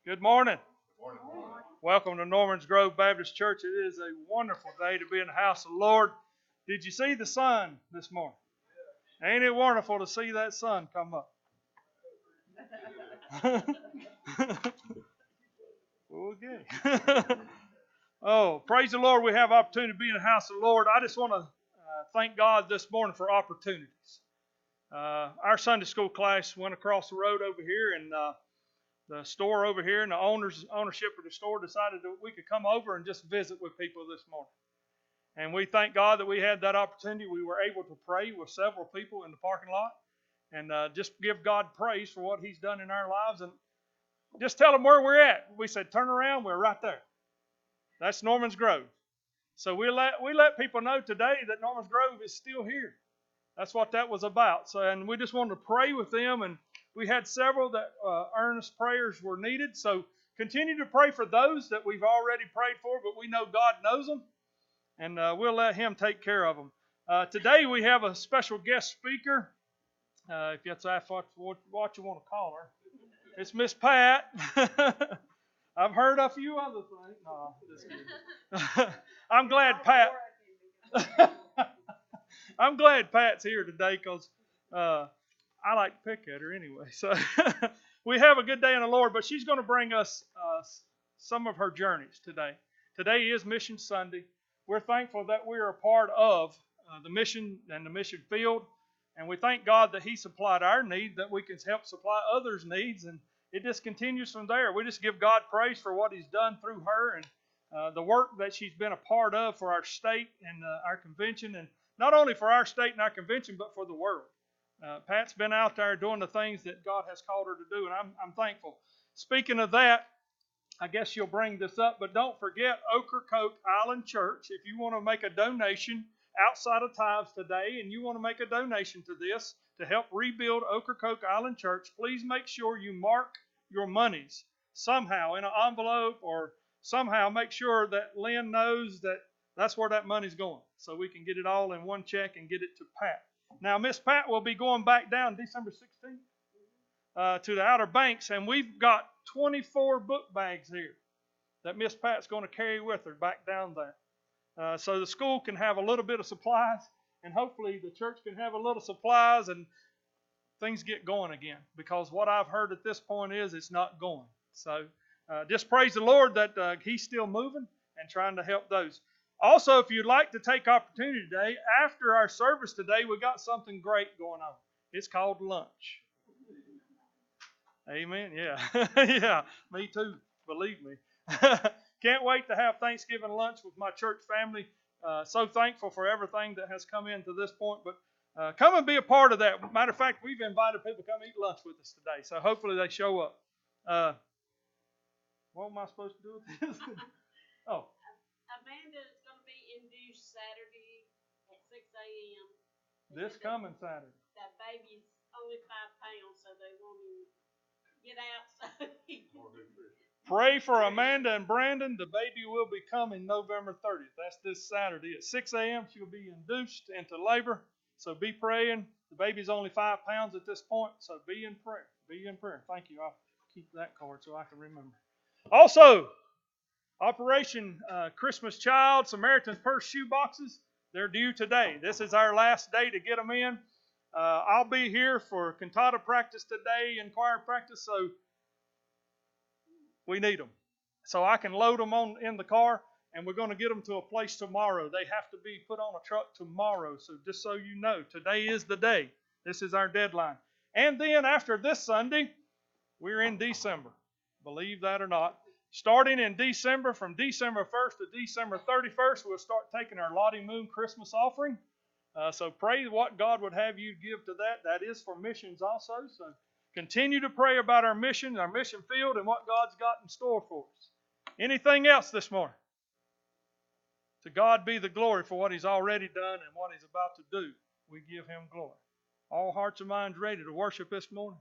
Good morning. Welcome to Norman's Grove Baptist Church. It is a wonderful day to be in the house of the Lord. Did you see the sun this morning? Ain't it wonderful to see that sun come up? Okay. Oh, praise the Lord. We have opportunity to be in the house of the Lord. I just want to thank God this morning for opportunities. Our Sunday school class went across the road over here, and the store over here and the ownership of the store decided that we could come over and just visit with people this morning. And we thank God that we had that opportunity. We were able to pray with several people in the parking lot and just give God praise for what He's done in our lives and just tell them where we're at. We said, turn around, we're right there. That's Norman's Grove. So we let people know today that Norman's Grove is still here. That's what that was about. So, and we just wanted to pray with them, and we had several that earnest prayers were needed. So continue to pray for those that we've already prayed for, but we know God knows them, and we'll let Him take care of them. Today we have a special guest speaker. If that's what you want to call her, it's Miss Pat. I've heard a few other things. No, just kidding. I'm glad Pat. I'm glad Pat's here today because I like to pick at her anyway. So we have a good day in the Lord, but she's going to bring us some of her journeys today. Today is Mission Sunday. We're thankful that we are a part of the mission and the mission field, and we thank God that He supplied our need, that we can help supply others' needs, and it just continues from there. We just give God praise for what He's done through her and the work that she's been a part of for our state and our convention, and not only for our state and our convention, but for the world. Pat's been out there doing the things that God has called her to do, and I'm thankful. Speaking of that, I guess you'll bring this up, but don't forget Ocracoke Island Church. If you want to make a donation outside of tithes today, and you want to make a donation to this to help rebuild Ocracoke Island Church, please make sure you mark your monies somehow in an envelope, or somehow make sure that Lynn knows that that's where that money's going, so we can get it all in one check and get it to Pat. Now, Miss Pat will be going back down December 16th to the Outer Banks, and we've got 24 book bags here that Miss Pat's going to carry with her back down there. So the school can have a little bit of supplies, and hopefully the church can have a little supplies, and things get going again. Because what I've heard at this point is it's not going. So just praise the Lord that He's still moving and trying to help those. Also, if you'd like to take opportunity today, after our service today, we got something great going on. It's called lunch. Amen. Yeah. Yeah. Me too. Believe me. Can't wait to have Thanksgiving lunch with my church family. So thankful for everything that has come into this point. But come and be a part of that. Matter of fact, we've invited people to come eat lunch with us today. So hopefully they show up. What am I supposed to do with this? Oh. Amanda is going to be induced Saturday at 6 a.m. This coming Saturday. That baby's only 5 pounds, so they want him to get out. Pray for Amanda and Brandon. The baby will be coming November 30th. That's this Saturday at 6 a.m. She'll be induced into labor. So be praying. The baby's only 5 pounds at this point, so be in prayer. Be in prayer. Thank you. I'll keep that card so I can remember. Also, Operation Christmas Child, Samaritan's Purse shoe boxes, they're due today. This is our last day to get them in. I'll be here for cantata practice today and choir practice, so we need them. So I can load them in the car, and we're going to get them to a place tomorrow. They have to be put on a truck tomorrow, so just so you know, today is the day. This is our deadline. And then after this Sunday, we're in December. Believe that or not. Starting in December, from December 1st to December 31st, we'll start taking our Lottie Moon Christmas offering. So pray what God would have you give to that. That is for missions also. So continue to pray about our mission field, and what God's got in store for us. Anything else this morning? To God be the glory for what He's already done and what He's about to do. We give Him glory. All hearts and minds ready to worship this morning?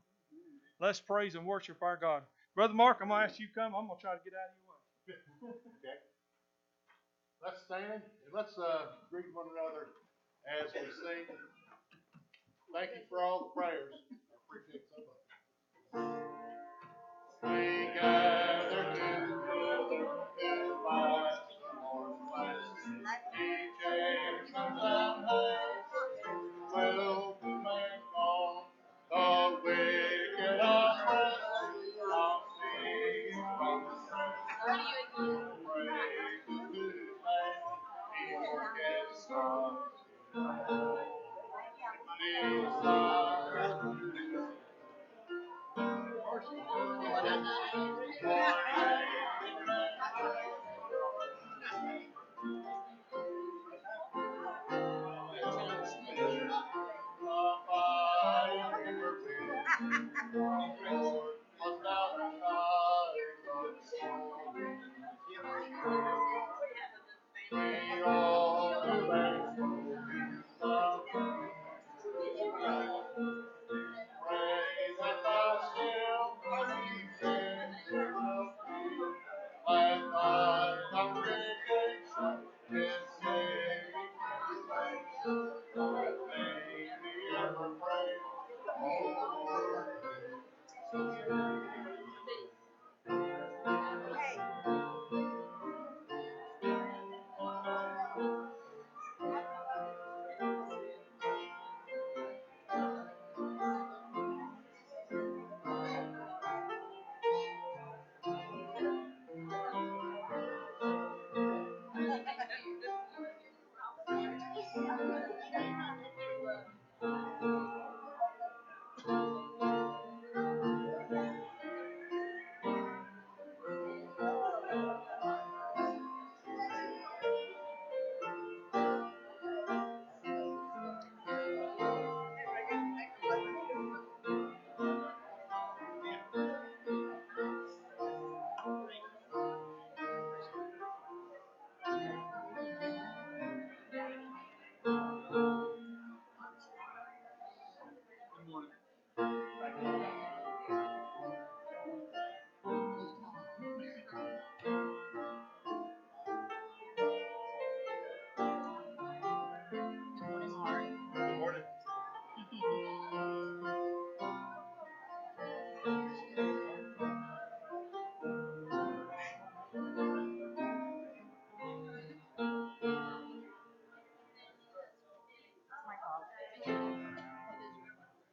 Let's praise and worship our God. Brother Mark, I'm going to ask you to come. I'm going to try to get out of your way. Okay. Let's stand and let's greet one another as we sing. Thank you for all the prayers. I appreciate it so much. Sing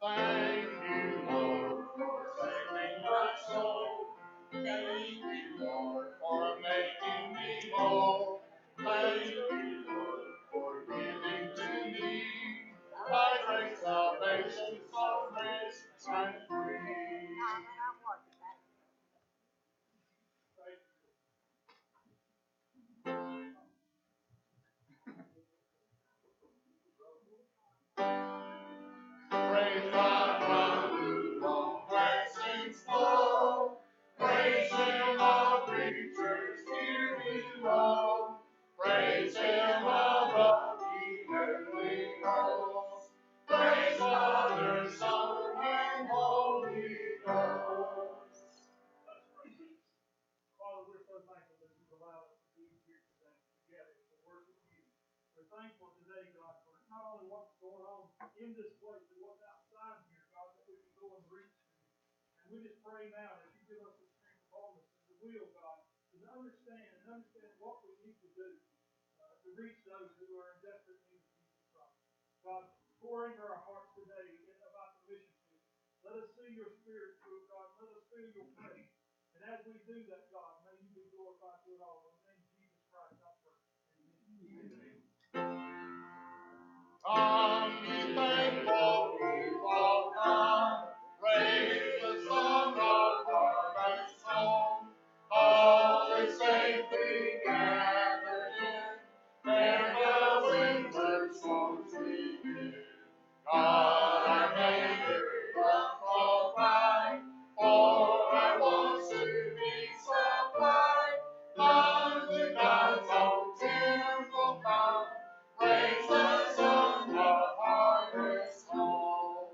Thank you, Lord, for saving my soul. Thank you, Lord, for making me whole. Thank you, Lord, for giving to me by grace salvation so rich and free. Praise God from whom all blessings flow. Praise Him, all creatures here below. Praise Him above the earthly hosts. Praise Father, Son, and Holy Ghost. Father, we're so thankful that you've allowed us to be here today together to worship you. We're thankful today, God, for not only what's going on in this place, but what's outside here, God, that we can go and reach to. And we just pray now that you give us the strength of boldness and the will, God, to understand what we need to do to reach those who are in desperate need of Jesus Christ. God, pour into our hearts today about the mission field. Let us see your spirit through, God. Let us feel your presence. And as we do that, God, may you be glorified through it all. In the name of Jesus Christ, I pray. Amen. Come, be thankful, we've all come. Raise the song of harvest home. All is safely gathered in, ere the winter storms begin. God, our Maker, doth provide for our wants to be supplied. Come to God's own temple, come. Praise the Son of harvest home.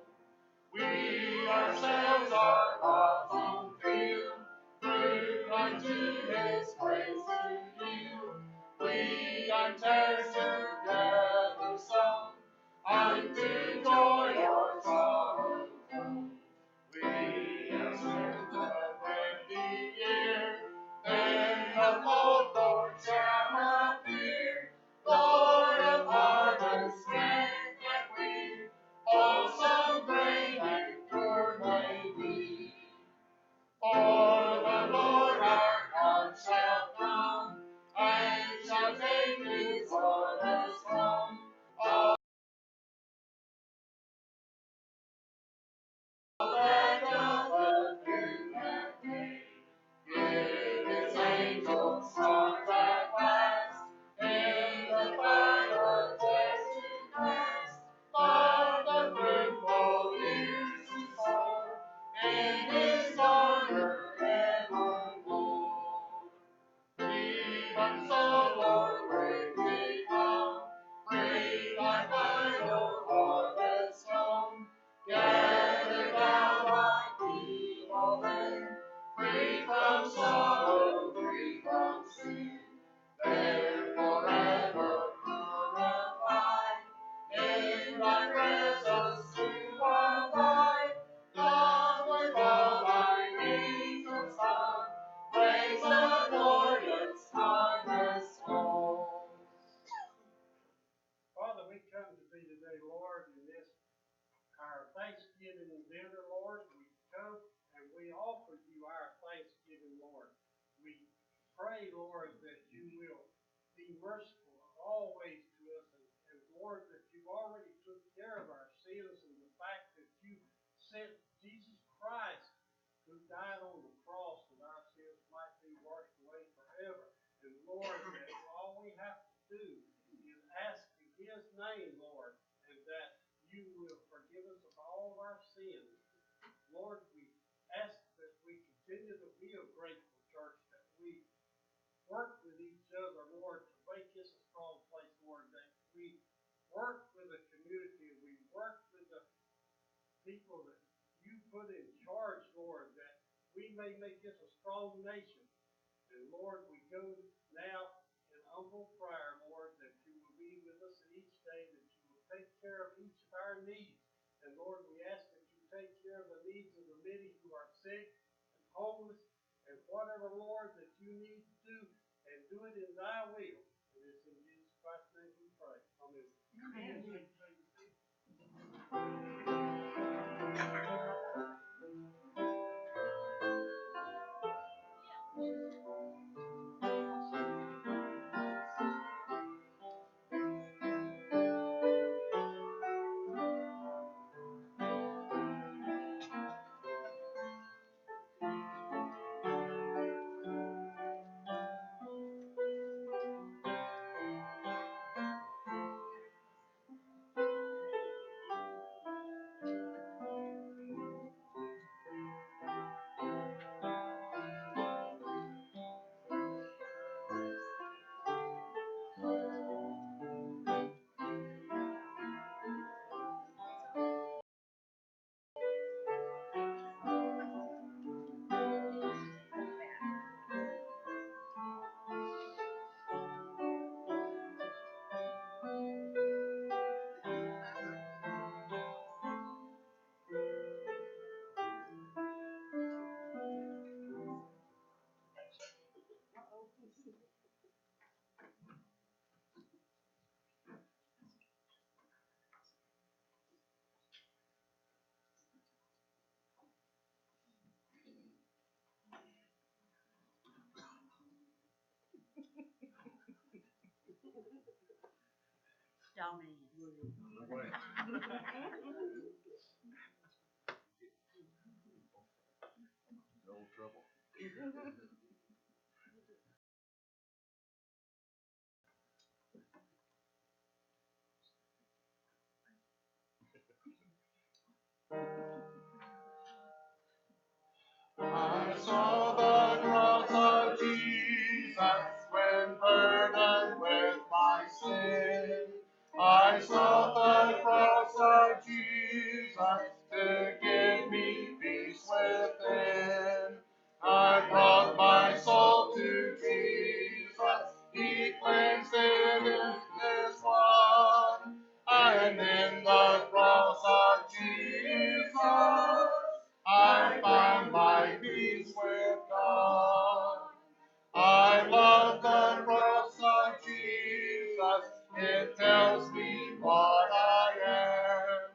We ourselves are God's own field, fruit unto His praise to yield. We are tares together sown, unto joy or sorrow come. We are sent a friendly year, then the Lord shall appear. Lord of harvest, grant that we wholesome grain and pure may be. For the Lord our God shall come, and shall take His ordinance. pray, Lord, that you will be merciful always to us, and Lord, that you've already took care of our sins, and the fact that you sent Jesus Christ, who died on the cross, that our sins might be washed away forever. And Lord, that all we have to do is ask in his name, Lord, and that you will forgive us of all of our sins. Lord, we ask that we continue to be a grateful church, that we work with each other, Lord, to make this a strong place, Lord, that we work with the community, we work with the people that you put in charge, Lord, that we may make this a strong nation. And Lord, we go now in humble prayer, Lord, that you will be with us each day, that you will take care of each of our needs. And Lord, we ask that you take care of the needs of the many who are sick and homeless, and whatever, Lord, that you need to do, and do it in thy will. And it's in Jesus Christ's name we pray. Amen. Amen. Donnie. No trouble. I saw the cross of Jesus when burdened with my sin. I saw the cross of Jesus to give me peace within. I brought my soul to Jesus. He cleansed it in His blood. And in the cross of Jesus, I found my peace with God. I love the cross of Jesus. It tells me what I am.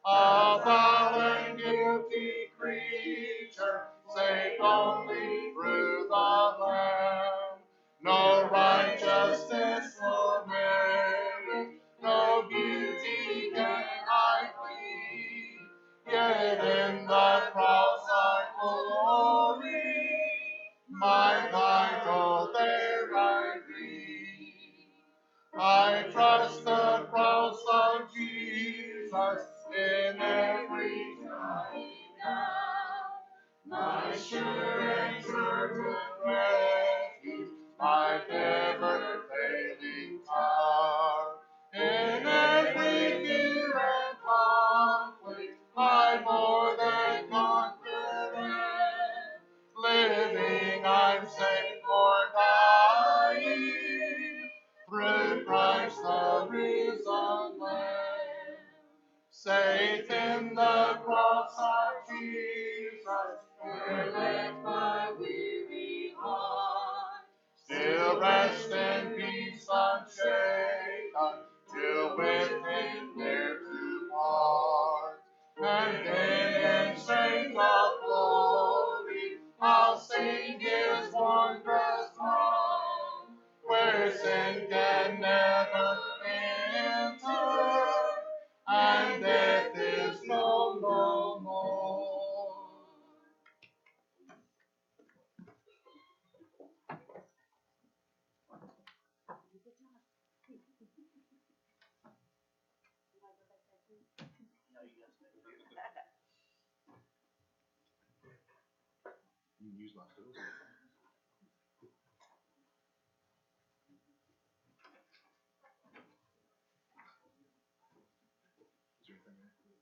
A fallen, guilty creature, saved only through the Lamb. No righteousness, no merit, no beauty can I plead. Yet in the cross I glory, my title there I read. I trust the cross of Jesus in every time now. My sure and certain refuge, my never failing tower. In every fear and conflict, I'm more than conqueror. Living, I'm safe or dying, through Christ the risen Lamb. Safe in the cross of Jesus, where let my weary heart still rest in peace unshaken, till with Him there to part. And then in strains of glory, I'll sing His wondrous song. where sin can never enter, and death is known no more. You can use my tools. Is there anything there?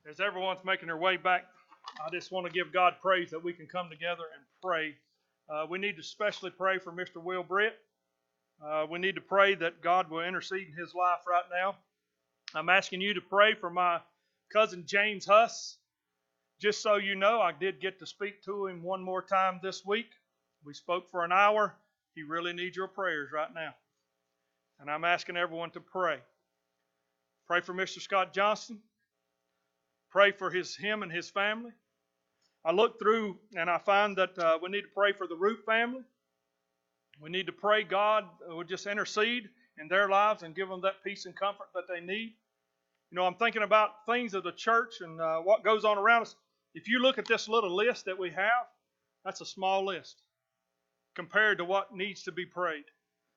As everyone's making their way back, I just want to give God praise that we can come together and pray. We need to especially pray for Mr. Will Britt. We need to pray that God will intercede in his life right now. I'm asking you to pray for my cousin James Huss. Just so you know, I did get to speak to him one more time this week. We spoke for an hour. He really needs your prayers right now. And I'm asking everyone to pray. Pray for Mr. Scott Johnston. Pray for him and his family. I look through and I find that we need to pray for the Root family. We need to pray God will just intercede in their lives and give them that peace and comfort that they need. You know, I'm thinking about things of the church and what goes on around us. If you look at this little list that we have, that's a small list compared to what needs to be prayed.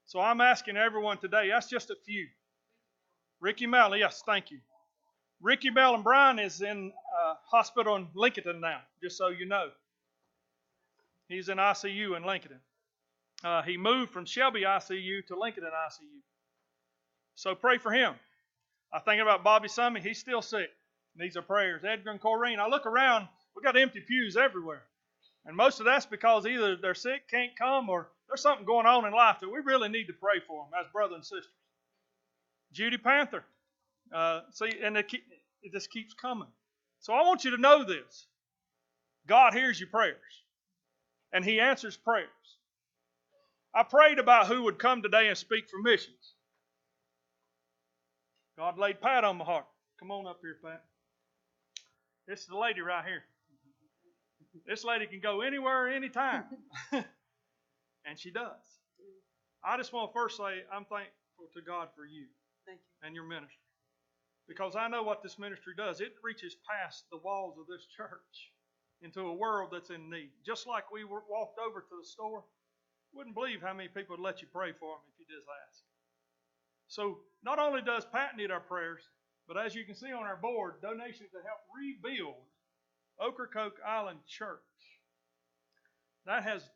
So I'm asking everyone today, that's just a few. Ricky Mel, yes, thank you. Ricky Bell and Brian is in hospital in Lincoln now, just so you know. He's in ICU in Lincoln. He moved from Shelby ICU to Lincoln ICU. So pray for him. I'm thinking about Bobby Summey. He's still sick. Needs our prayers. Edgar and Corrine. I look around. We got empty pews everywhere. And most of that's because either they're sick, can't come, or there's something going on in life that we really need to pray for them as brothers and sisters. Judy Panther. It just keeps coming. So I want you to know this. God hears your prayers. And He answers prayers. I prayed about who would come today and speak for missions. God laid Pat on my heart. Come on up here, Pat. This is the lady right here. This lady can go anywhere, anytime. And she does. I just want to first say I'm thankful to God for you. Thank you. And your ministry. Because I know what this ministry does. It reaches past the walls of this church into a world that's in need. Just like we walked over to the store, wouldn't believe how many people would let you pray for them if you just ask. So not only does Pat need our prayers, but as you can see on our board, donations to help rebuild Ocracoke Island Church. That has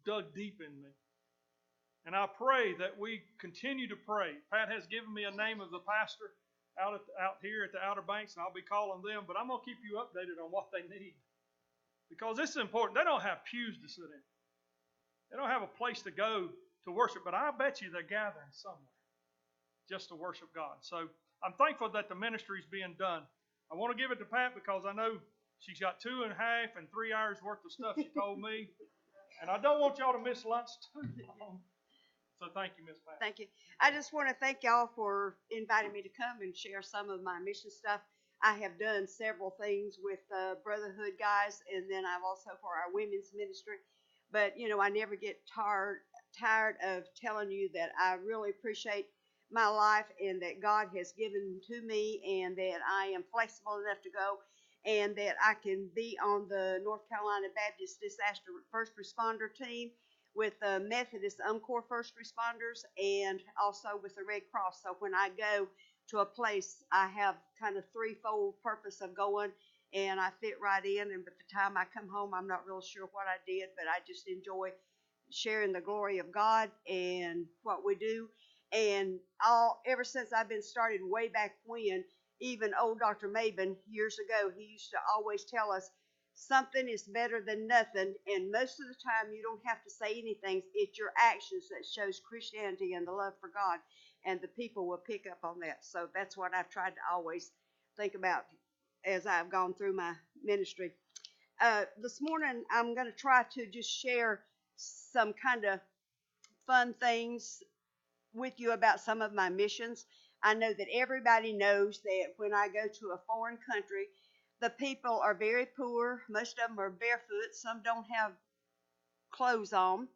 dug deep in me. And I pray that we continue to pray. Pat has given me a name of the pastor out here at the Outer Banks, and I'll be calling them, but I'm going to keep you updated on what they need. Because this is important. They don't have pews to sit in. They don't have a place to go to worship, but I bet you they're gathering somewhere just to worship God. So I'm thankful that the ministry is being done. I want to give it to Pat because I know she's got 2.5 and 3 hours worth of stuff she told me. And I don't want y'all to miss lunch too long. So thank you, Miss Pat. Thank you. I just want to thank y'all for inviting me to come and share some of my mission stuff. I have done several things with Brotherhood guys, and then I've also for our women's ministry. But, you know, I never get tired of telling you that I really appreciate my life and that God has given to me and that I am flexible enough to go and that I can be on the North Carolina Baptist Disaster First Responder team with the Methodist UMCOR First Responders and also with the Red Cross. So when I go to a place, I have kind of threefold purpose of going and I fit right in. And by the time I come home, I'm not real sure what I did, but I just enjoy sharing the glory of God and what we do. And ever since I've been started way back when, even old Dr. Maben years ago, he used to always tell us, something is better than nothing, and most of the time you don't have to say anything. It's your actions that shows Christianity and the love for God, and the people will pick up on that. So that's what I've tried to always think about as I've gone through my ministry. This morning I'm going to try to just share some kind of fun things with you about some of my missions. I know that everybody knows that when I go to a foreign country, the people are very poor. Most of them are barefoot. Some don't have clothes on.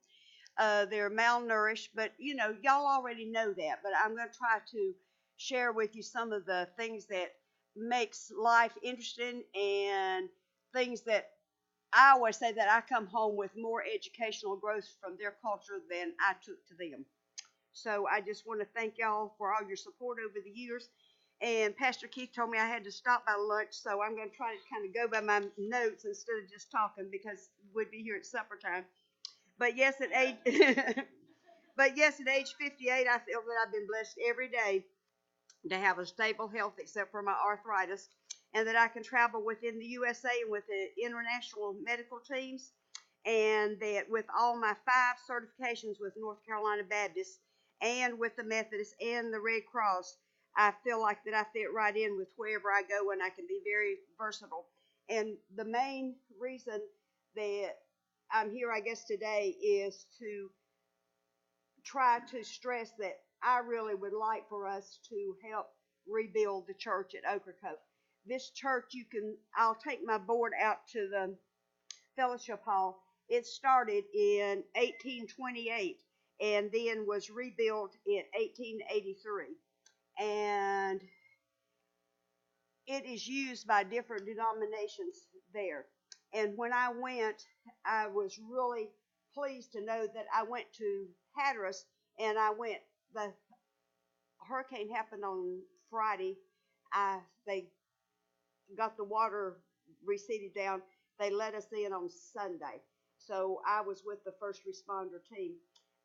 They're malnourished, but y'all already know that. But I'm going to try to share with you some of the things that makes life interesting and things that I always say that I come home with more educational growth from their culture than I took to them. So I just want to thank y'all for all your support over the years. And Pastor Keith told me I had to stop by lunch, so I'm going to try to kind of go by my notes instead of just talking because we'd be here at supper time. But yes, at age, at age 58, I feel that I've been blessed every day to have a stable health, except for my arthritis, and that I can travel within the USA and with the international medical teams, and that with all my 5 certifications with North Carolina Baptist and with the Methodist and the Red Cross, I feel like that I fit right in with wherever I go, and I can be very versatile. And the main reason that I'm here, I guess, today is to try to stress that I really would like for us to help rebuild the church at Ocracoke. This church, I'll take my board out to the fellowship hall. It started in 1828 and then was rebuilt in 1883. And it is used by different denominations there. And when I went, I was really pleased to know that I went to Hatteras, and the hurricane happened on Friday. They got the water receded down. They let us in on Sunday. So I was with the first responder team.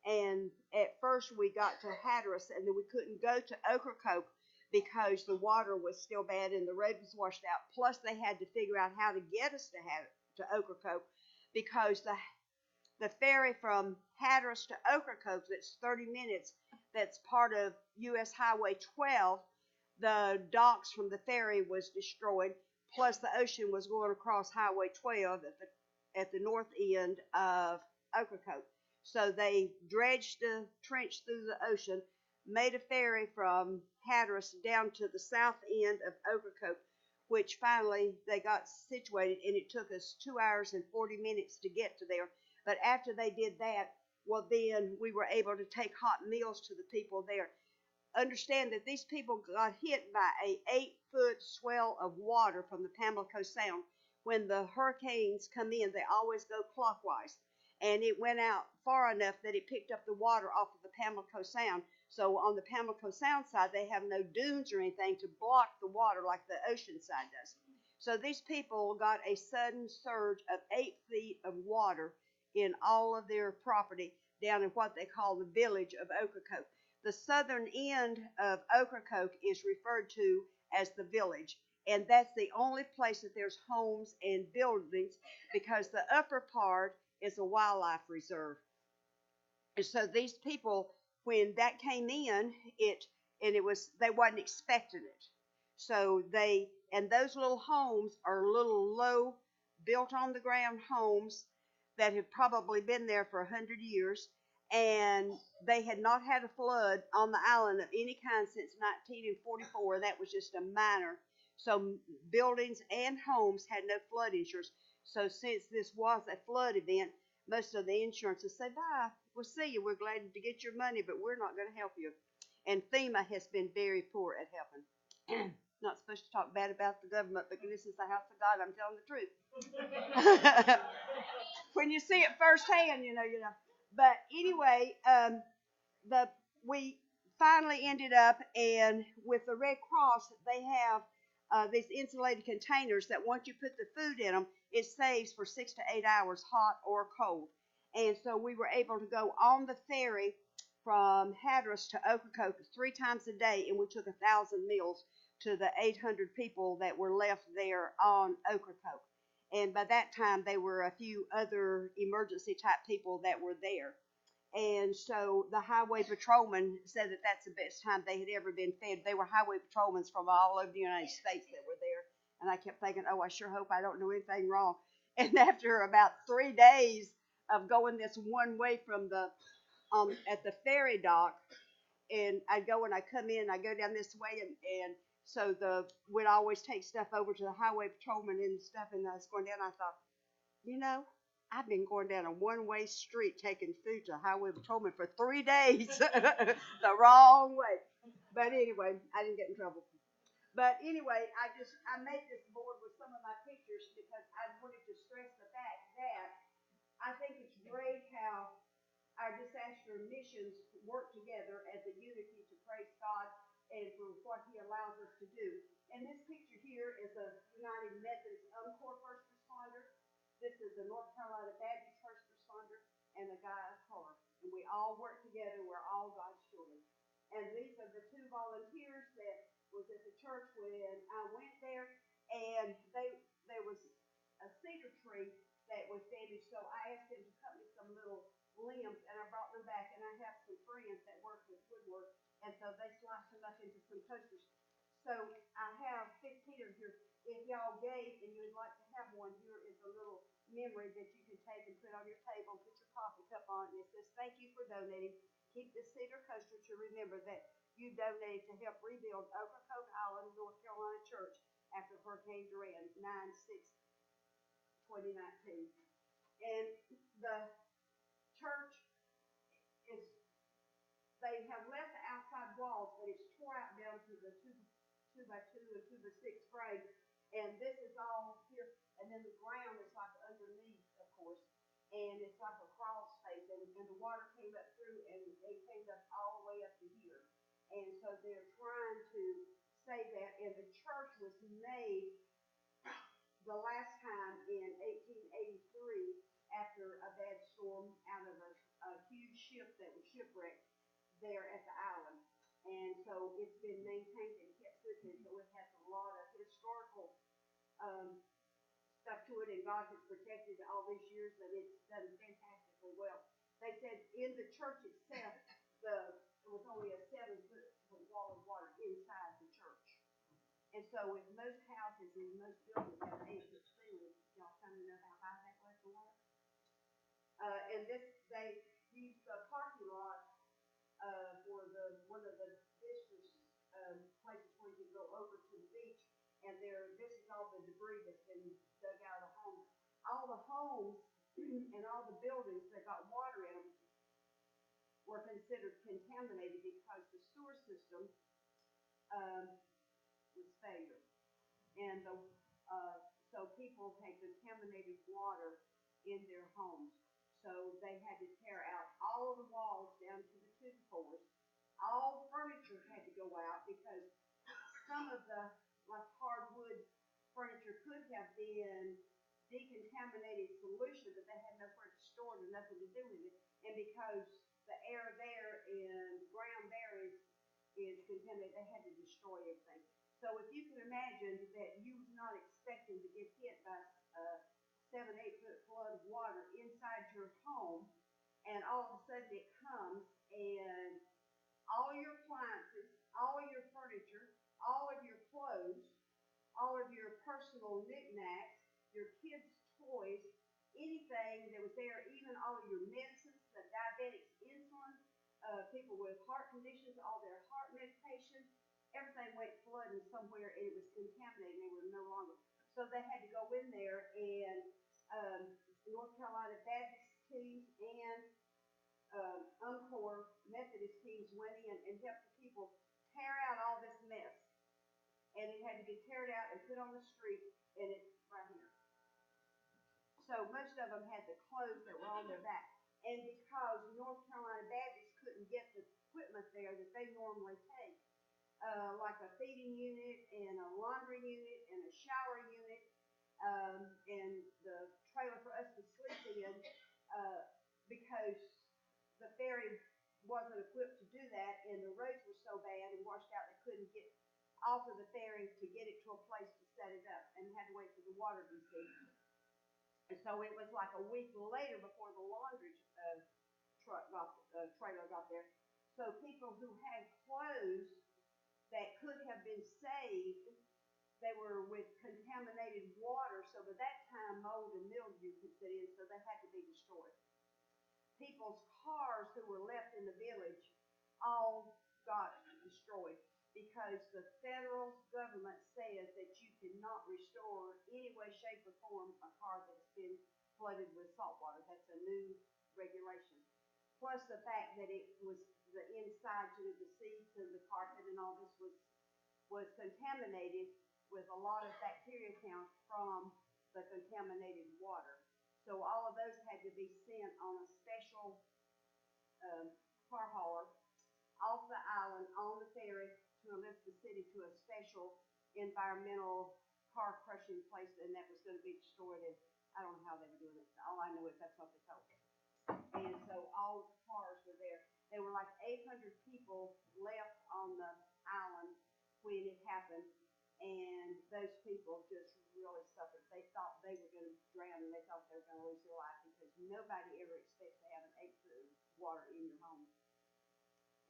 And at first we got to Hatteras, and then we couldn't go to Ocracoke because the water was still bad and the road was washed out. Plus they had to figure out how to get us to Ocracoke because the ferry from Hatteras to Ocracoke, that's 30 minutes, that's part of US Highway 12, the docks from the ferry was destroyed, plus the ocean was going across Highway 12 at the north end of Ocracoke. So they dredged the trench through the ocean, made a ferry from Hatteras down to the south end of Ocracoke, which finally they got situated, and it took us 2 hours and 40 minutes to get to there. But after they did that, well, then we were able to take hot meals to the people there. Understand that these people got hit by a 8-foot swell of water from the Pamlico Sound. When the hurricanes come in, they always go clockwise. And it went out far enough that it picked up the water off of the Pamlico Sound. So on the Pamlico Sound side, they have no dunes or anything to block the water like the ocean side does. So these people got a sudden surge of 8 feet of water in all of their property down in what they call the village of Ocracoke. The southern end of Ocracoke is referred to as the village, and that's the only place that there's homes and buildings because the upper part is a wildlife reserve. And so these people, when that came in, they wasn't expecting it. So those little homes are little low, built on the ground homes that have probably been there for 100 years, and they had not had a flood on the island of any kind since 1944. That was just a minor. So buildings and homes had no flood insurance. So since this was a flood event, most of the insurances say, bye, we'll see you. We're glad to get your money, but we're not going to help you. And FEMA has been very poor at helping. Not supposed to talk bad about the government, but this is the house of God. I'm telling the truth. When you see it firsthand, you know. But anyway, we finally ended up, and with the Red Cross, they have these insulated containers that once you put the food in them, it saves for 6 to 8 hours, hot or cold. And so we were able to go on the ferry from Hatteras to Ocracoke 3 times a day, and we took 1,000 meals to the 800 people that were left there on Ocracoke. And by that time, there were a few other emergency type people that were there. And so the highway patrolmen said that that's the best time they had ever been fed. They were highway patrolmen from all over the United States that were there. And I kept thinking, oh, I sure hope I don't do anything wrong. And after about 3 days of going this one way from at the ferry dock, and I'd go and I come in, I go down this way, and so we'd always take stuff over to the highway patrolman and stuff, and I was going down. I thought, you know, I've been going down a one-way street taking food to the highway patrolman for 3 days, the wrong way. But anyway, I didn't get in trouble. But anyway, I made this board with some of my pictures because I wanted to stress the fact that I think it's great how our disaster missions work together as a unity to praise God and for what He allows us to do. And this picture here is a United Methodist UMCOR first responder. This is a North Carolina Baptist first responder and a guy of color. And we all work together. We're all God's children. And these are the two volunteers that was at the church when I went there. And there was a cedar tree that was damaged, so I asked them to cut me some little limbs, and I brought them back. And I have some friends that work with woodwork, and so they sliced them up into some coasters. So I have 15 of here. If y'all gave and you would like to have one, here is a little memory that you can take and put on your table, put your coffee cup on, and it says, "Thank you for donating. Keep this cedar coaster to remember that you donated to help rebuild Ocracoke Island, North Carolina Church after Hurricane Duran, 9/6/2019. And the church is, they have left the outside walls, but it's tore out down to the 2x2 and 2x6 frame. And this is all here, and then the ground is like underneath, of course, and it's like a crawl space, and the water came up through, and it came up all the way up to here. And so they're trying to save that, and the church was made the last time in 1883 after a bad storm out of a huge ship that was shipwrecked there at the island. And so it's been maintained and kept good, and so it has a lot of historical stuff to it, and God has protected it all these years, and it's done fantastically well. They said in the church itself, it was only a 7-foot wall of water inside the church. And so in most houses and most buildings have 8-foot ceilings. Y'all kind of know how high that was the water. And they used the parking lot for one of the district's places where you go over to the beach. And this is all the debris that's been dug out of the homes. All the homes and all the buildings that got water in them were considered contaminated because the sewer system was failure. And so people had contaminated water in their homes. So they had to tear out all of the walls down to the 2 floors. All the furniture had to go out because some of the hardwood furniture could have been decontaminated solution, but they had nowhere to store it and nothing to do with it. And because the air there and ground there is contaminated, they had to destroy everything. So if you can imagine that you're not expecting to get hit by a 7-8-foot flood of water inside your home, and all of a sudden it comes and all your appliances, all your furniture, all of your clothes, all of your personal knickknacks, your kids' toys, anything that was there, even all of your medicines, the diabetics' insulin, people with heart conditions, all their heart medication, everything went flooding somewhere, and it was contaminated. They were no longer. So they had to go in there, and North Carolina Baptist teams and UMCOR Methodist teams went in and helped the people tear out all this mess. And it had to be teared out and put on the street, and it's right here. So most of them had the clothes that were on their back. And because North Carolina Baptist couldn't get the equipment there that they normally take, like a feeding unit and a laundry unit and a shower unit, and the trailer for us to sleep in, because the ferry wasn't equipped to do that, and the roads were so bad and washed out they couldn't get off of the ferry to get it to a place to set it up, and had to wait for the water to recede. And so it was like a week later before the laundry trailer got there. So people who had clothes that could have been saved, they were with contaminated water, so by that time mold and mildew could set in, so they had to be destroyed. People's cars who were left in the village all got destroyed because the federal government says that you cannot restore any way, shape, or form a car that's been flooded with salt water. That's a new regulation. Plus the fact that it was the inside, the seats and the carpet and all this was contaminated with a lot of bacteria count from the contaminated water. So all of those had to be sent on a special car hauler off the island on the ferry to Elizabeth City to a special environmental car crushing place, and that was going to be destroyed. And I don't know how they were doing it. All I know is that's what they told me. And so all the cars were there. There were like 800 people left on the island when it happened, and those people just really suffered. They thought they were going to drown, and they thought they were going to lose their life because nobody ever expects to have an 8 foot of water in your home.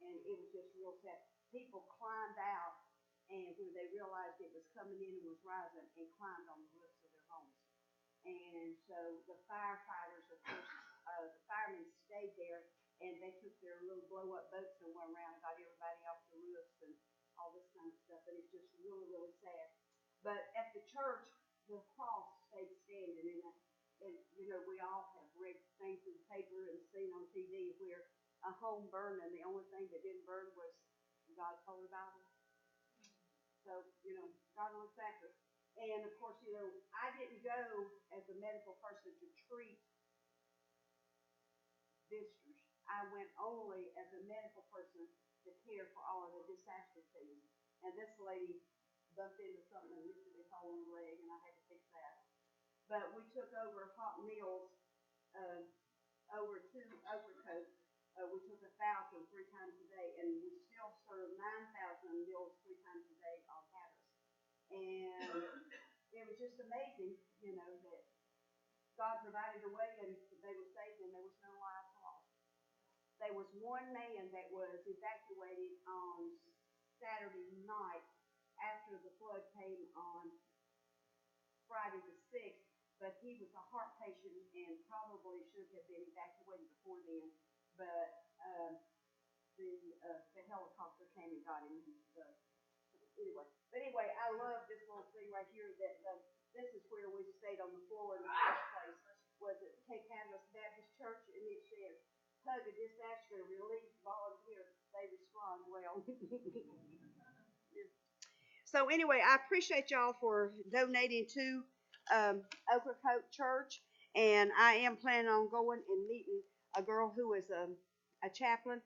And it was just real sad. People climbed out, and when they realized it was coming in and was rising, and climbed on the roofs of their homes. And so the firefighters, of course, the firemen stayed there, and they took their little blow-up boats and went around and got everybody off the roofs and all this kind of stuff. And it's just really, really sad. But at the church, the cross stayed standing, and you know, we all have read things in the paper and seen on TV where a home burned, and the only thing that didn't burn was God's holy Bible. So, you know, God looks after us. And of course, you know, I didn't go as a medical person to treat visitors. I went only as a medical person to care for all of the disaster teams. And this lady bumped into something and lifted this hole in the leg, and I had to fix that. But we took over hot meals over to Overcoat. We took 1,000 3 times a day, and we still serve 9,000 meals 3 times a day on Hatteras. And it was just amazing, you know, that God provided a way, and they were saved, and there was no lives lost. There was one man that was evacuated on Saturday night after the flood came on Friday the 6th, but he was a heart patient and probably should have been evacuated before then. But the helicopter came and got him. Anyway, I love this little thing right here. That this is where we stayed on the floor in the first place. Was at Cape Hatteras Baptist Church, and it says, "Hug a disaster relief volunteer. They respond well." So anyway, I appreciate y'all for donating to Overcoat Church, and I am planning on going and meeting a girl who is a chaplain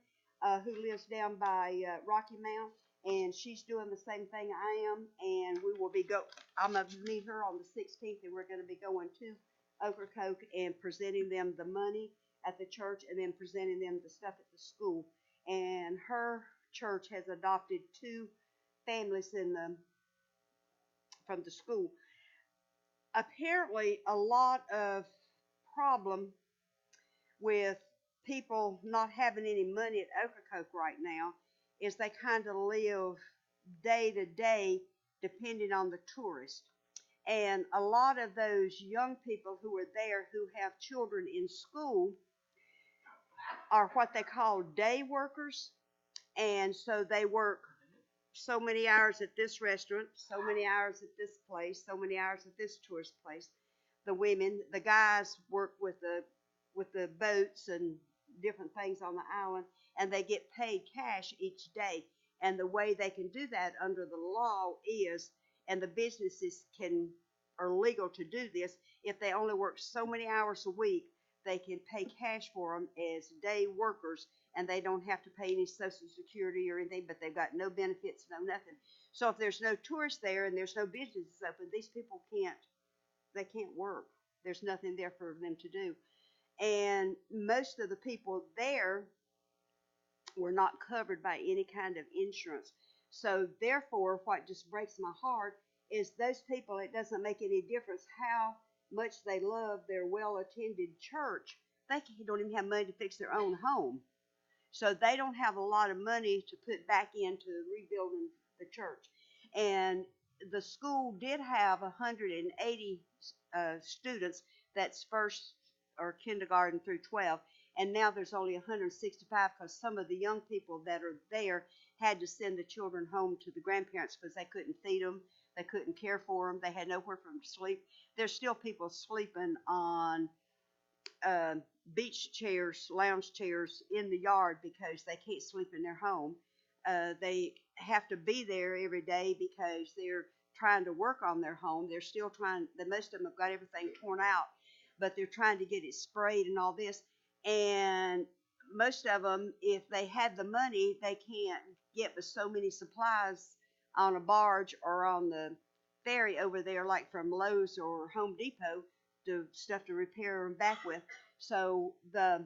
who lives down by Rocky Mount, and she's doing the same thing I am, and we will be I'm going to meet her on the 16th, and we're going to be going to Overcoat and presenting them the money at the church, and then presenting them the stuff at the school. And her church has adopted 2 families from the school. Apparently, a lot of problem with people not having any money at Ocracoke right now is they kind of live day to day depending on the tourist. And a lot of those young people who are there who have children in school are what they call day workers. And so they work so many hours at this restaurant, so many hours at this place, so many hours at this tourist place. The guys work with the boats and different things on the island, and they get paid cash each day. And the way they can do that under the law is, and the businesses are legal to do this, if they only work so many hours a week, they can pay cash for them as day workers, and they don't have to pay any Social Security or anything, but they've got no benefits, no nothing. So if there's no tourists there and there's no businesses open, these people can't work. There's nothing there for them to do. And most of the people there were not covered by any kind of insurance. So therefore, what just breaks my heart is those people, it doesn't make any difference how much they love their well-attended church. They don't even have money to fix their own home. So they don't have a lot of money to put back into rebuilding the church. And the school did have 180 students, that's first or kindergarten through 12, and now there's only 165 because some of the young people that are there had to send the children home to the grandparents because they couldn't feed them, they couldn't care for them, they had nowhere for them to sleep. There's still people sleeping on uh, beach chairs, lounge chairs in the yard because they can't sleep in their home. They have to be there every day because they're trying to work on their home. They're still trying, most of them have got everything torn out, but they're trying to get it sprayed and all this. And most of them, if they had the money, they can't get but so many supplies on a barge or on the ferry over there, like from Lowe's or Home Depot, to stuff to repair them back with. So the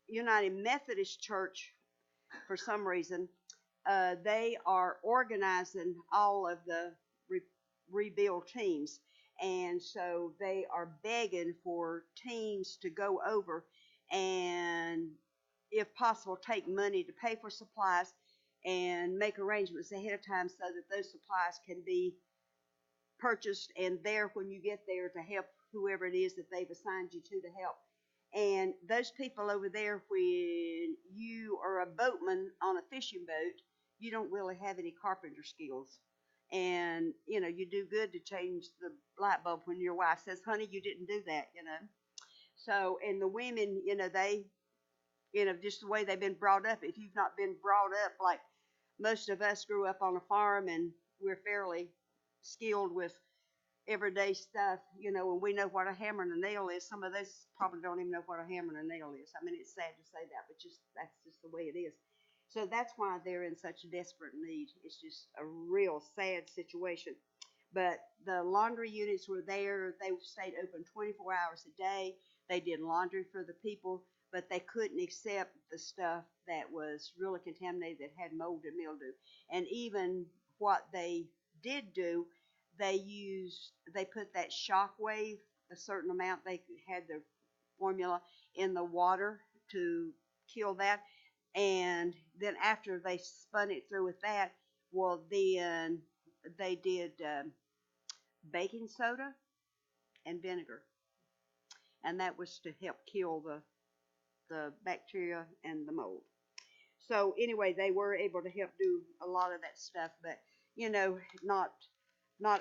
United Methodist Church, for some reason, they are organizing all of the rebuild teams. And so they are begging for teams to go over and, if possible, take money to pay for supplies and make arrangements ahead of time so that those supplies can be purchased and there when you get there to help whoever it is that they've assigned you to help. And those people over there, when you are a boatman on a fishing boat, you don't really have any carpenter skills. And, you know, you do good to change the light bulb when your wife says, honey, you didn't do that, you know. So, and the women, you know, they, you know, just the way they've been brought up. If you've not been brought up like most of us grew up on a farm and we're fairly skilled with everyday stuff, you know, and we know what a hammer and a nail is. Some of those probably don't even know what a hammer and a nail is. I mean, it's sad to say that, but that's just the way it is. So that's why they're in such desperate need. It's just a real sad situation. But the laundry units were there. They stayed open 24 hours a day. They did laundry for the people, but they couldn't accept the stuff that was really contaminated, that had mold and mildew. And even what they did do, they put that Shockwave, a certain amount, they had the formula in the water to kill that. And then after they spun it through with that, well, then they did baking soda and vinegar. And that was to help kill the bacteria and the mold. So anyway, they were able to help do a lot of that stuff, but, you know, not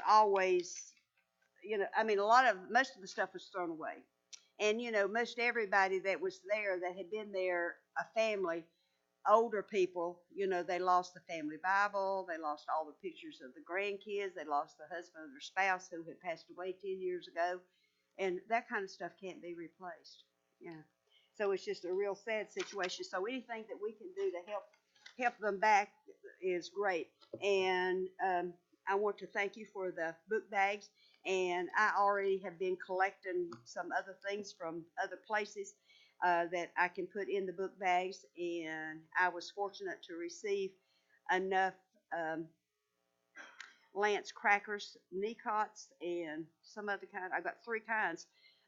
always, you know, I mean, most of the stuff was thrown away. And, you know, most everybody that was there that had been there, a family, older people, you know, they lost the family Bible, they lost all the pictures of the grandkids, they lost the husband or their spouse who had passed away 10 years ago, and that kind of stuff can't be replaced. Yeah. So it's just a real sad situation. So anything that we can do to help them back is great. And I want to thank you for the book bags, and I already have been collecting some other things from other places that I can put in the book bags, and I was fortunate to receive enough Lance crackers, Nicots, and some other kind. I've got 3 kinds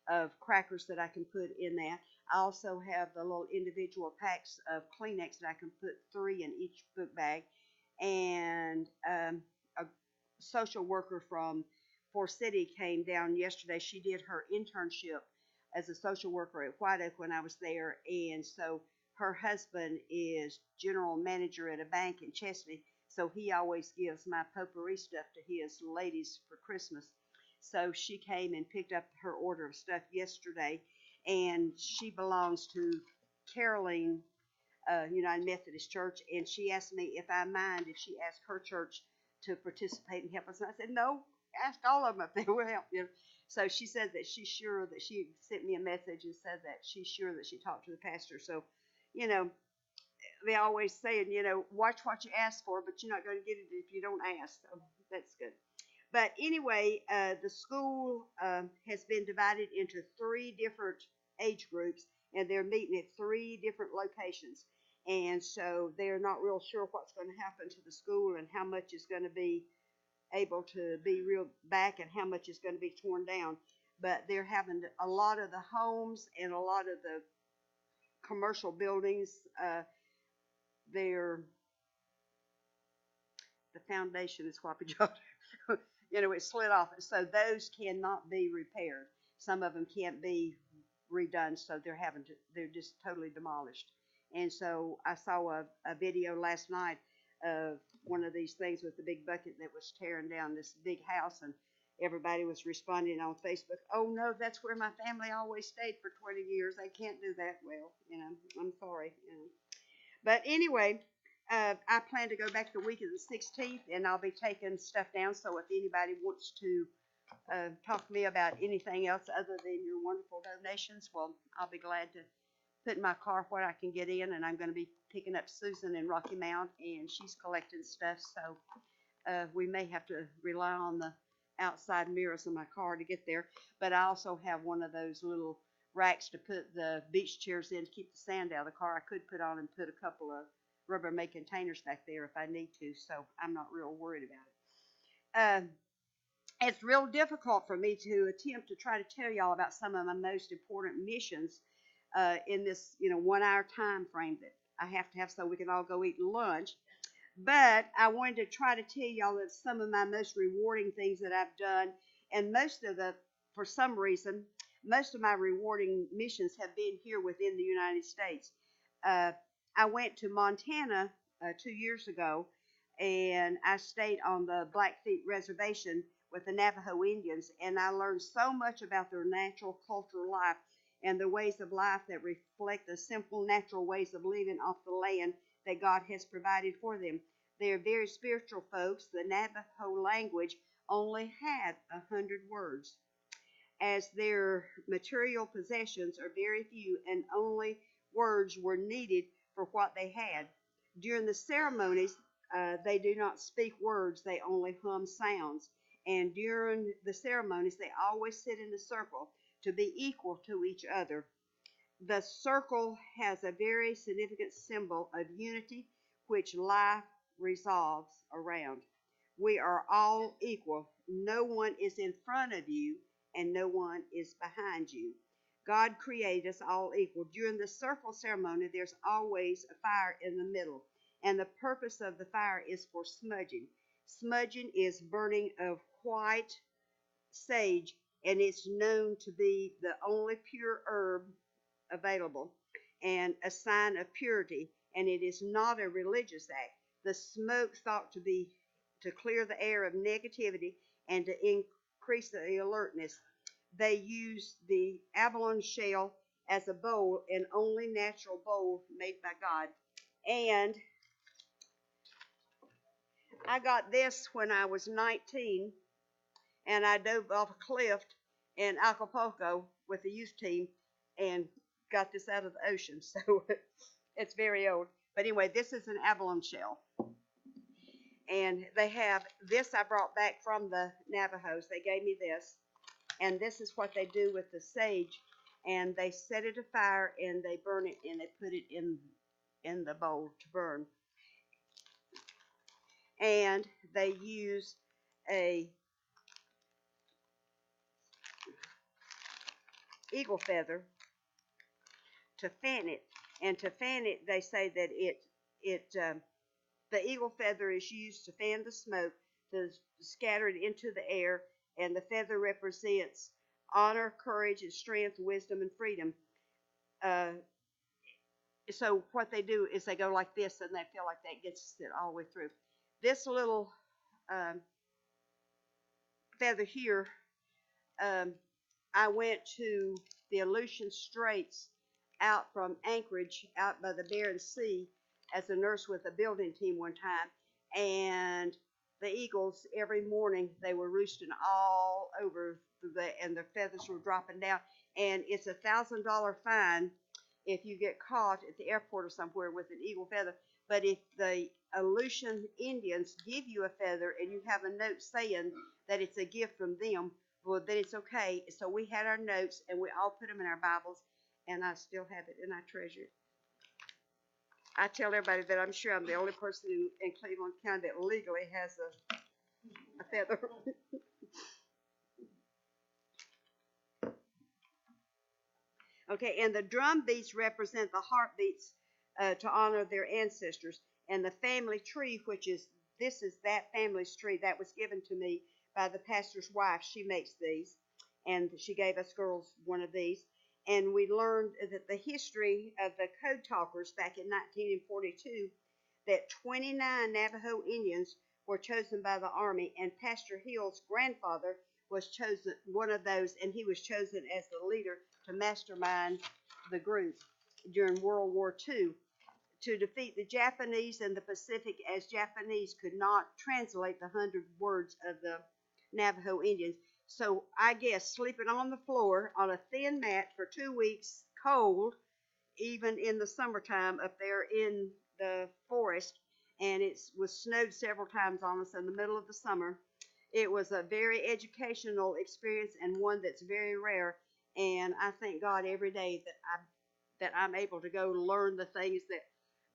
of crackers that I can put in that. I also have the little individual packs of Kleenex that I can put 3 in each book bag, and a social worker from Forest City came down yesterday. She did her internship as a social worker at White Oak when I was there, and so her husband is general manager at a bank in Chesney, so he always gives my potpourri stuff to his ladies for Christmas. So she came and picked up her order of stuff yesterday, and she belongs to Caroline United Methodist Church, and she asked me if I mind if she asked her church to participate and help us. And I said, no, ask all of them if they will help you. So she said that she's sure that she sent me a message and said that she's sure that she talked to the pastor. So, you know, they always saying, you know, watch what you ask for, but you're not going to get it if you don't ask. So that's good. But anyway, the school has been divided into 3 different age groups, and they're meeting at 3 different locations. And so they're not real sure what's going to happen to the school and how much is going to be able to be real back and how much is going to be torn down. But they're having a lot of the homes and a lot of the commercial buildings, the foundation is floppy jawed. You know, it slid off. So those cannot be repaired. Some of them can't be redone, so they're just totally demolished. And so I saw a video last night of one of these things with the big bucket that was tearing down this big house, and everybody was responding on Facebook, oh no, that's where my family always stayed for 20 years. They can't do that. Well, I'm sorry. But anyway, I plan to go back the week of the 16th, and I'll be taking stuff down. So if anybody wants to talk to me about anything else other than your wonderful donations, well, I'll be glad to put in my car what I can get in. And I'm going to be picking up Susan in Rocky Mount, and she's collecting stuff. So we may have to rely on the outside mirrors of my car to get there. But I also have one of those little racks to put the beach chairs in to keep the sand out of the car. I could put on and put a couple of Rubbermaid containers back there if I need to, so I'm not real worried about it. It's real difficult for me to attempt to try to tell y'all about some of my most important missions in this 1 hour time frame that I have to have so we can all go eat lunch. But I wanted to try to tell y'all that some of my most rewarding things that I've done, and for some reason, most of my rewarding missions have been here within the United States. I went to Montana 2 years ago, and I stayed on the Blackfeet Reservation with the Navajo Indians, and I learned so much about their natural cultural life and the ways of life that reflect the simple natural ways of living off the land that God has provided for them. They are very spiritual folks. The Navajo language only had 100 words, as their material possessions are very few and only words were needed for what they had. During the ceremonies, they do not speak words, they only hum sounds. And during the ceremonies, they always sit in a circle to be equal to each other. The circle has a very significant symbol of unity, which life revolves around. We are all equal. No one is in front of you, and no one is behind you. God created us all equal. During the circle ceremony, there's always a fire in the middle, and the purpose of the fire is for smudging. Smudging is burning of white sage, and it's known to be the only pure herb available and a sign of purity, and it is not a religious act. The smoke thought to be to clear the air of negativity and to increase the alertness. They use the abalone shell as a bowl, an only natural bowl made by God. And I got this when I was 19, and I dove off a cliff in Acapulco with the youth team and got this out of the ocean. So it's very old. But anyway, this is an abalone shell. And they have this I brought back from the Navajos. They gave me this. And this is what they do with the sage. And they set it afire and they burn it and they put it in the bowl to burn. And they use a eagle feather to fan it. And to fan it, they say that the eagle feather is used to fan the smoke, to scatter it into the air, and the feather represents honor, courage, and strength, wisdom, and freedom. So what they do is they go like this, and they feel like that gets it all the way through. This little feather here, I went to the Aleutian Straits out from Anchorage, out by the Bering Sea, as a nurse with a building team one time, and the eagles every morning they were roosting all over and their feathers were dropping down, and it's $1,000 fine if you get caught at the airport or somewhere with an eagle feather. But if the Aleutian Indians give you a feather and you have a note saying that it's a gift from them, well, then it's okay. So we had our notes and we all put them in our Bibles, and I still have it and I treasure it. I tell everybody that I'm sure I'm the only person in Cleveland County that legally has a feather. Okay, and the drum beats represent the heartbeats to honor their ancestors. And the family tree, this is that family's tree that was given to me by the pastor's wife. She makes these, and she gave us girls one of these. and we learned that the history of the Code Talkers back in 1942, that 29 Navajo Indians were chosen by the Army, and Pastor Hill's grandfather was chosen, one of those, and he was chosen as the leader to mastermind the group during World War II to defeat the Japanese in the Pacific, as Japanese could not translate the 100 words of the Navajo Indians. So I guess sleeping on the floor on a thin mat for 2 weeks, cold, even in the summertime up there in the forest, and it was snowed several times on us in the middle of the summer. It was a very educational experience and one that's very rare, and I thank God every day that I'm able to go learn the things that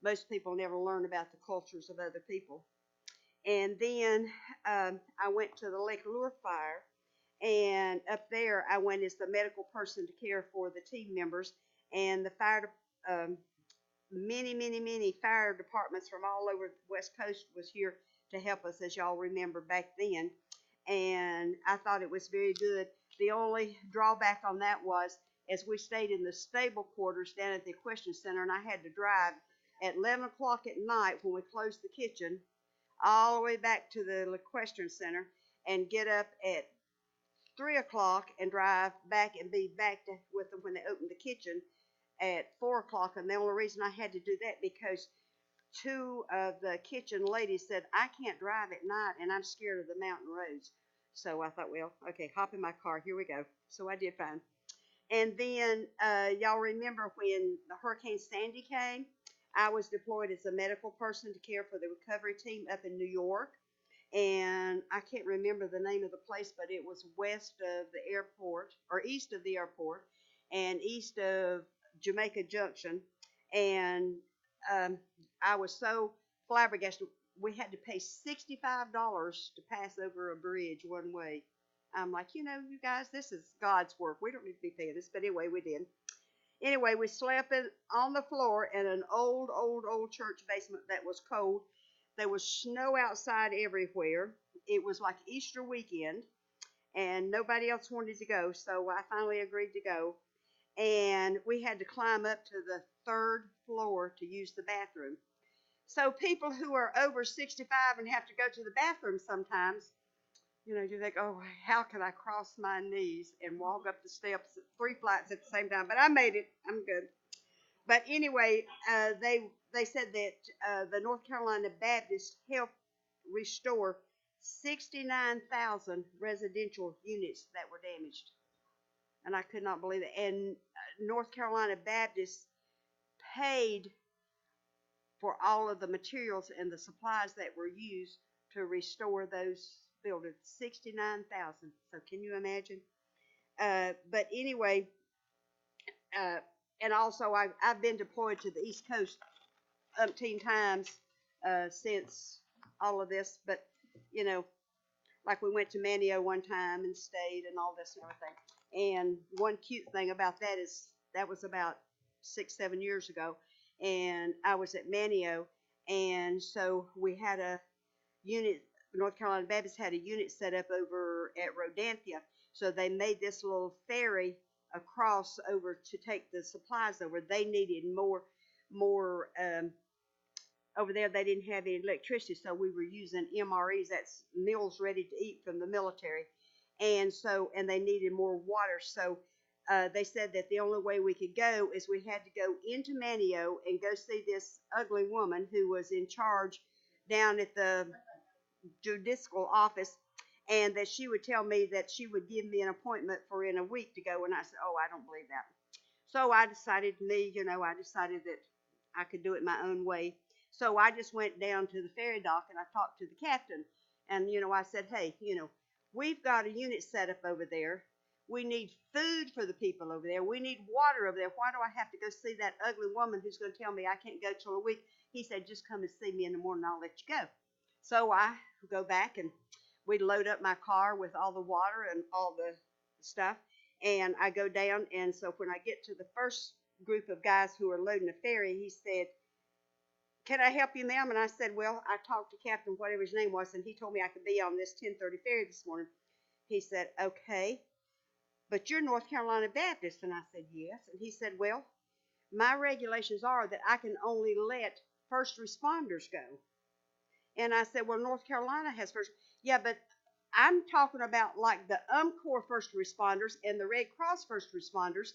most people never learn about the cultures of other people. And then I went to the Lake Lure Fire, and up there I went as the medical person to care for the team members, and the many fire departments from all over the West Coast was here to help us, as y'all remember back then. And I thought it was very good. The only drawback on that was, as we stayed in the stable quarters down at the Equestrian Center, and I had to drive at 11 o'clock at night when we closed the kitchen all the way back to the Equestrian Center, and get up at 3 o'clock and drive back and be back with them when they opened the kitchen at 4 o'clock. And the only reason I had to do that because two of the kitchen ladies said, I can't drive at night and I'm scared of the mountain roads. So I thought, well, okay, hop in my car, here we go. So I did fine. And then y'all remember when the Hurricane Sandy came, I was deployed as a medical person to care for the recovery team up in New York. And I can't remember the name of the place, but it was west of the airport, or east of the airport, and east of Jamaica Junction. And I was so flabbergasted. We had to pay $65 to pass over a bridge one way. I'm like, you guys, this is God's work. We don't need to be paying this, but anyway, we did. Anyway, we slept on the floor in an old church basement that was cold. There was snow outside everywhere. It was like Easter weekend, and nobody else wanted to go, so I finally agreed to go. And we had to climb up to the 3rd floor to use the bathroom. So people who are over 65 and have to go to the bathroom sometimes, you think, oh, how can I cross my knees and walk up the steps 3 flights at the same time? But I made it. I'm good. But anyway, they said that the North Carolina Baptist helped restore 69,000 residential units that were damaged. And I could not believe it. And North Carolina Baptist paid for all of the materials and the supplies that were used to restore those buildings. 69,000. So can you imagine? But anyway, and also I've been deployed to the East Coast umpteen times since all of this. But like we went to Manio one time and stayed and all this and everything. And one cute thing about that is that was about 6-7 years ago, and I was at Manio, and so we had a unit. North Carolina Baptist had a unit set up over at Rodantia, so they made this little ferry across over to take the supplies over. They needed more over there. They didn't have any electricity, so we were using MREs, that's meals ready to eat from the military, and they needed more water. So they said that the only way we could go is we had to go into Manio and go see this ugly woman who was in charge down at the judicial office, and that she would tell me that she would give me an appointment for in a week to go. And I said, oh, I don't believe that. So I decided that I could do it my own way. So I just went down to the ferry dock and I talked to the captain. And, I said, hey, we've got a unit set up over there. We need food for the people over there. We need water over there. Why do I have to go see that ugly woman who's going to tell me I can't go till a week? He said, just come and see me in the morning. I'll let you go. So I go back and we load up my car with all the water and all the stuff. And I go down. And so when I get to the first group of guys who are loading the ferry, he said, can I help you, ma'am? And I said, well, I talked to Captain, whatever his name was, and he told me I could be on this 10:30 ferry this morning. He said, okay, but you're North Carolina Baptist. And I said, yes. And he said, well, my regulations are that I can only let first responders go. And I said, well, North Carolina has first. Yeah, but I'm talking about like the UMCOR first responders and the Red Cross first responders.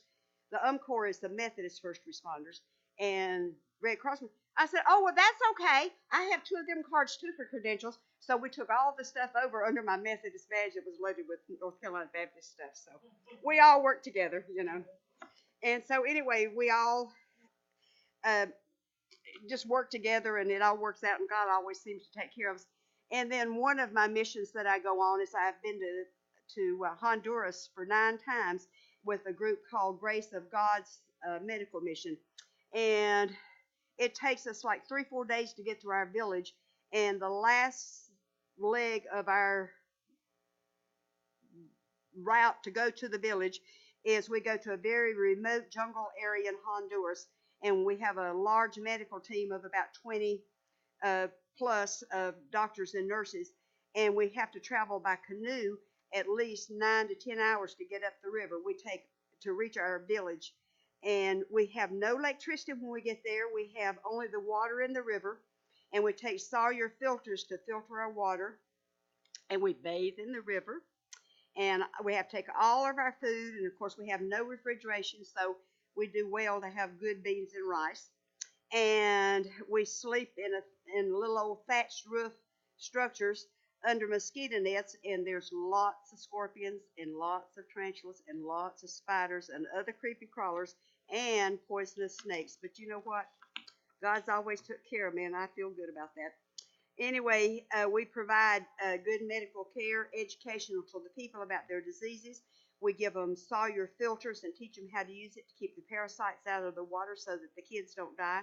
The UMCOR is the Methodist first responders, and Red Cross. I said, oh, well, that's okay. I have 2 of them cards too for credentials. So we took all the stuff over under my Methodist badge that was loaded with North Carolina Baptist stuff. So we all worked together, you know. And so anyway, we all uh, just work together, and it all works out, and God always seems to take care of us. And then one of my missions that I go on is I've been to Honduras for 9 times with a group called Grace of God's Medical Mission. And it takes us like 3-4 days to get to our village, and the last leg of our route to go to the village is we go to a very remote jungle area in Honduras, and we have a large medical team of about 20 plus of doctors and nurses, and we have to travel by canoe at least 9 to 10 hours to get up the river we take to reach our village. And we have no electricity when we get there. We have only the water in the river, and we take Sawyer filters to filter our water, and we bathe in the river, and we have to take all of our food, and of course we have no refrigeration, so we do well to have good beans and rice. And we sleep in little old thatched roof structures under mosquito nets, and there's lots of scorpions and lots of tarantulas and lots of spiders and other creepy crawlers and poisonous snakes. But you know what? God's always took care of me, and I feel good about that. Anyway, we provide good medical care, educational to the people about their diseases. We give them Sawyer filters and teach them how to use it to keep the parasites out of the water so that the kids don't die.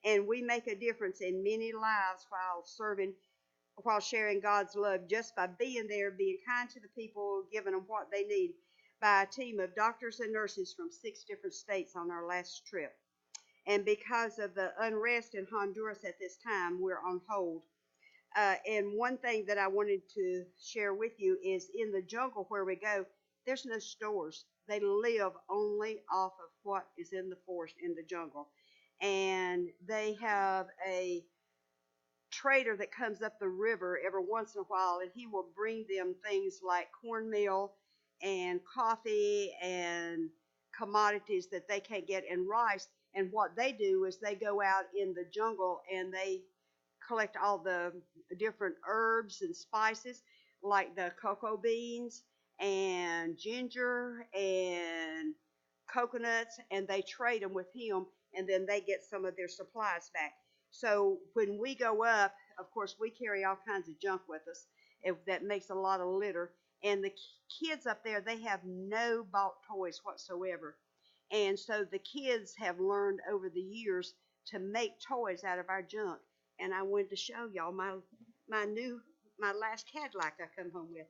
And we make a difference in many lives while sharing God's love, just by being there, being kind to the people, giving them what they need, by a team of doctors and nurses from 6 different states on our last trip. And because of the unrest in Honduras at this time, we're on hold. And one thing that I wanted to share with you is in the jungle where we go, there's no stores. They live only off of what is in the forest, in the jungle. And they have a trader that comes up the river every once in a while, and he will bring them things like cornmeal and coffee and commodities that they can't get, and rice. And what they do is they go out in the jungle and they collect all the different herbs and spices, like the cocoa beans and ginger and coconuts, and they trade them with him, and then they get some of their supplies back. So when we go up, of course, we carry all kinds of junk with us that makes a lot of litter. And the kids up there, they have no bought toys whatsoever. And so the kids have learned over the years to make toys out of our junk. And I wanted to show y'all my last Cadillac I come home with.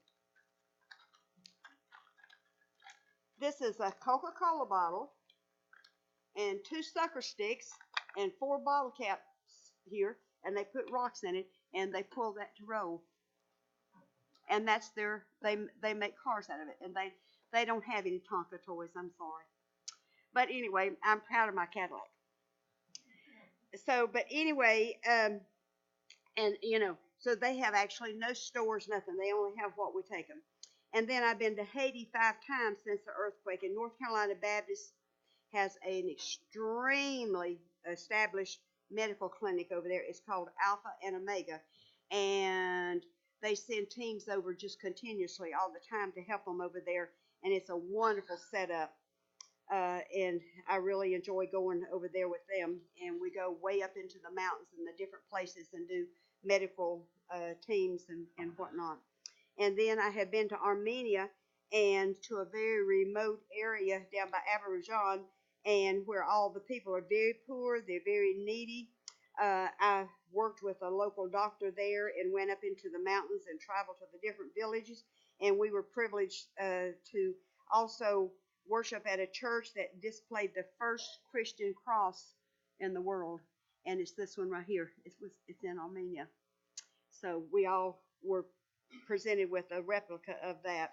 This is a Coca-Cola bottle and 2 sucker sticks and 4 bottle caps here, and they put rocks in it, and they pull that to roll. And that's they make cars out of it, and they don't have any Tonka toys, I'm sorry. But anyway, I'm proud of my Cadillac. So, but anyway, and you know, so they have actually no stores, nothing. They only have what we take them. And then I've been to Haiti 5 times since the earthquake. And North Carolina Baptist has an extremely established medical clinic over there. It's called Alpha and Omega. And they send teams over just continuously all the time to help them over there. And it's a wonderful setup. And I really enjoy going over there with them. And we go way up into the mountains and the different places and do medical teams and whatnot. And then I have been to Armenia and to a very remote area down by Azerbaijan, and where all the people are very poor, they're very needy. I worked with a local doctor there and went up into the mountains and traveled to the different villages, and we were privileged to also worship at a church that displayed the first Christian cross in the world, and it's this one right here. It's in Armenia. So we all were presented with a replica of that.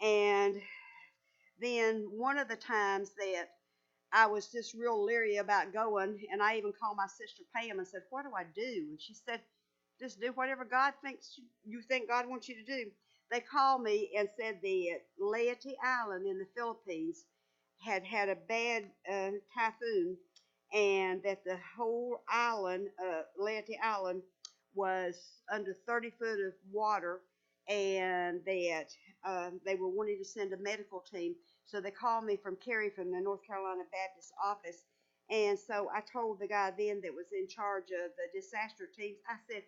And then one of the times that I was just real leery about going, and I even called my sister Pam and said, "What do I do?" And she said, "Just do whatever God thinks you think God wants you to do." They called me and said that Leyte Island in the Philippines had had a bad typhoon, and that the whole island, Leyte Island, was under 30 foot of water, and that they were wanting to send a medical team. So they called me from Cary from the North Carolina Baptist office. And so I told the guy then that was in charge of the disaster teams, I said,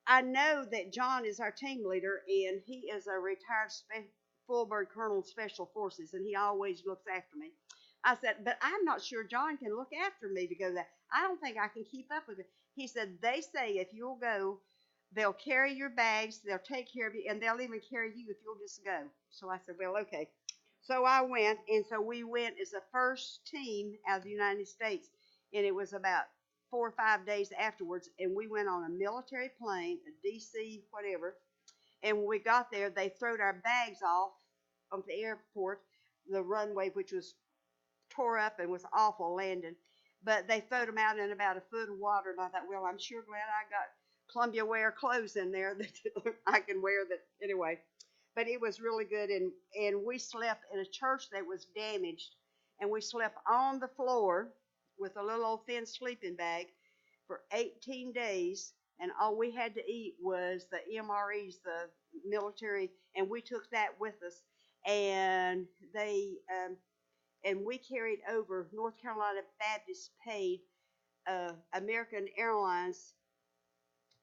"I know that John is our team leader, and he is a retired full bird colonel of special forces, and he always looks after me." I said, "But I'm not sure John can look after me to go there. I don't think I can keep up with it." He said, "They say if you'll go, they'll carry your bags, they'll take care of you, and they'll even carry you if you'll just go." So I said, "Well, okay." So I went, and so we went as the first team out of the United States, and it was about 4 or 5 days afterwards, and we went on a military plane, a DC whatever, and when we got there, they throwed our bags off of the airport, the runway, which was tore up and was awful landing, but they throwed them out in about a foot of water, and I thought, well, I'm sure glad I got Columbia wear clothes in there that I can wear that anyway. But it was really good, and we slept in a church that was damaged, and we slept on the floor with a little old thin sleeping bag for 18 days, and all we had to eat was the MREs, the military, and we took that with us. And we carried over. North Carolina Baptist paid American Airlines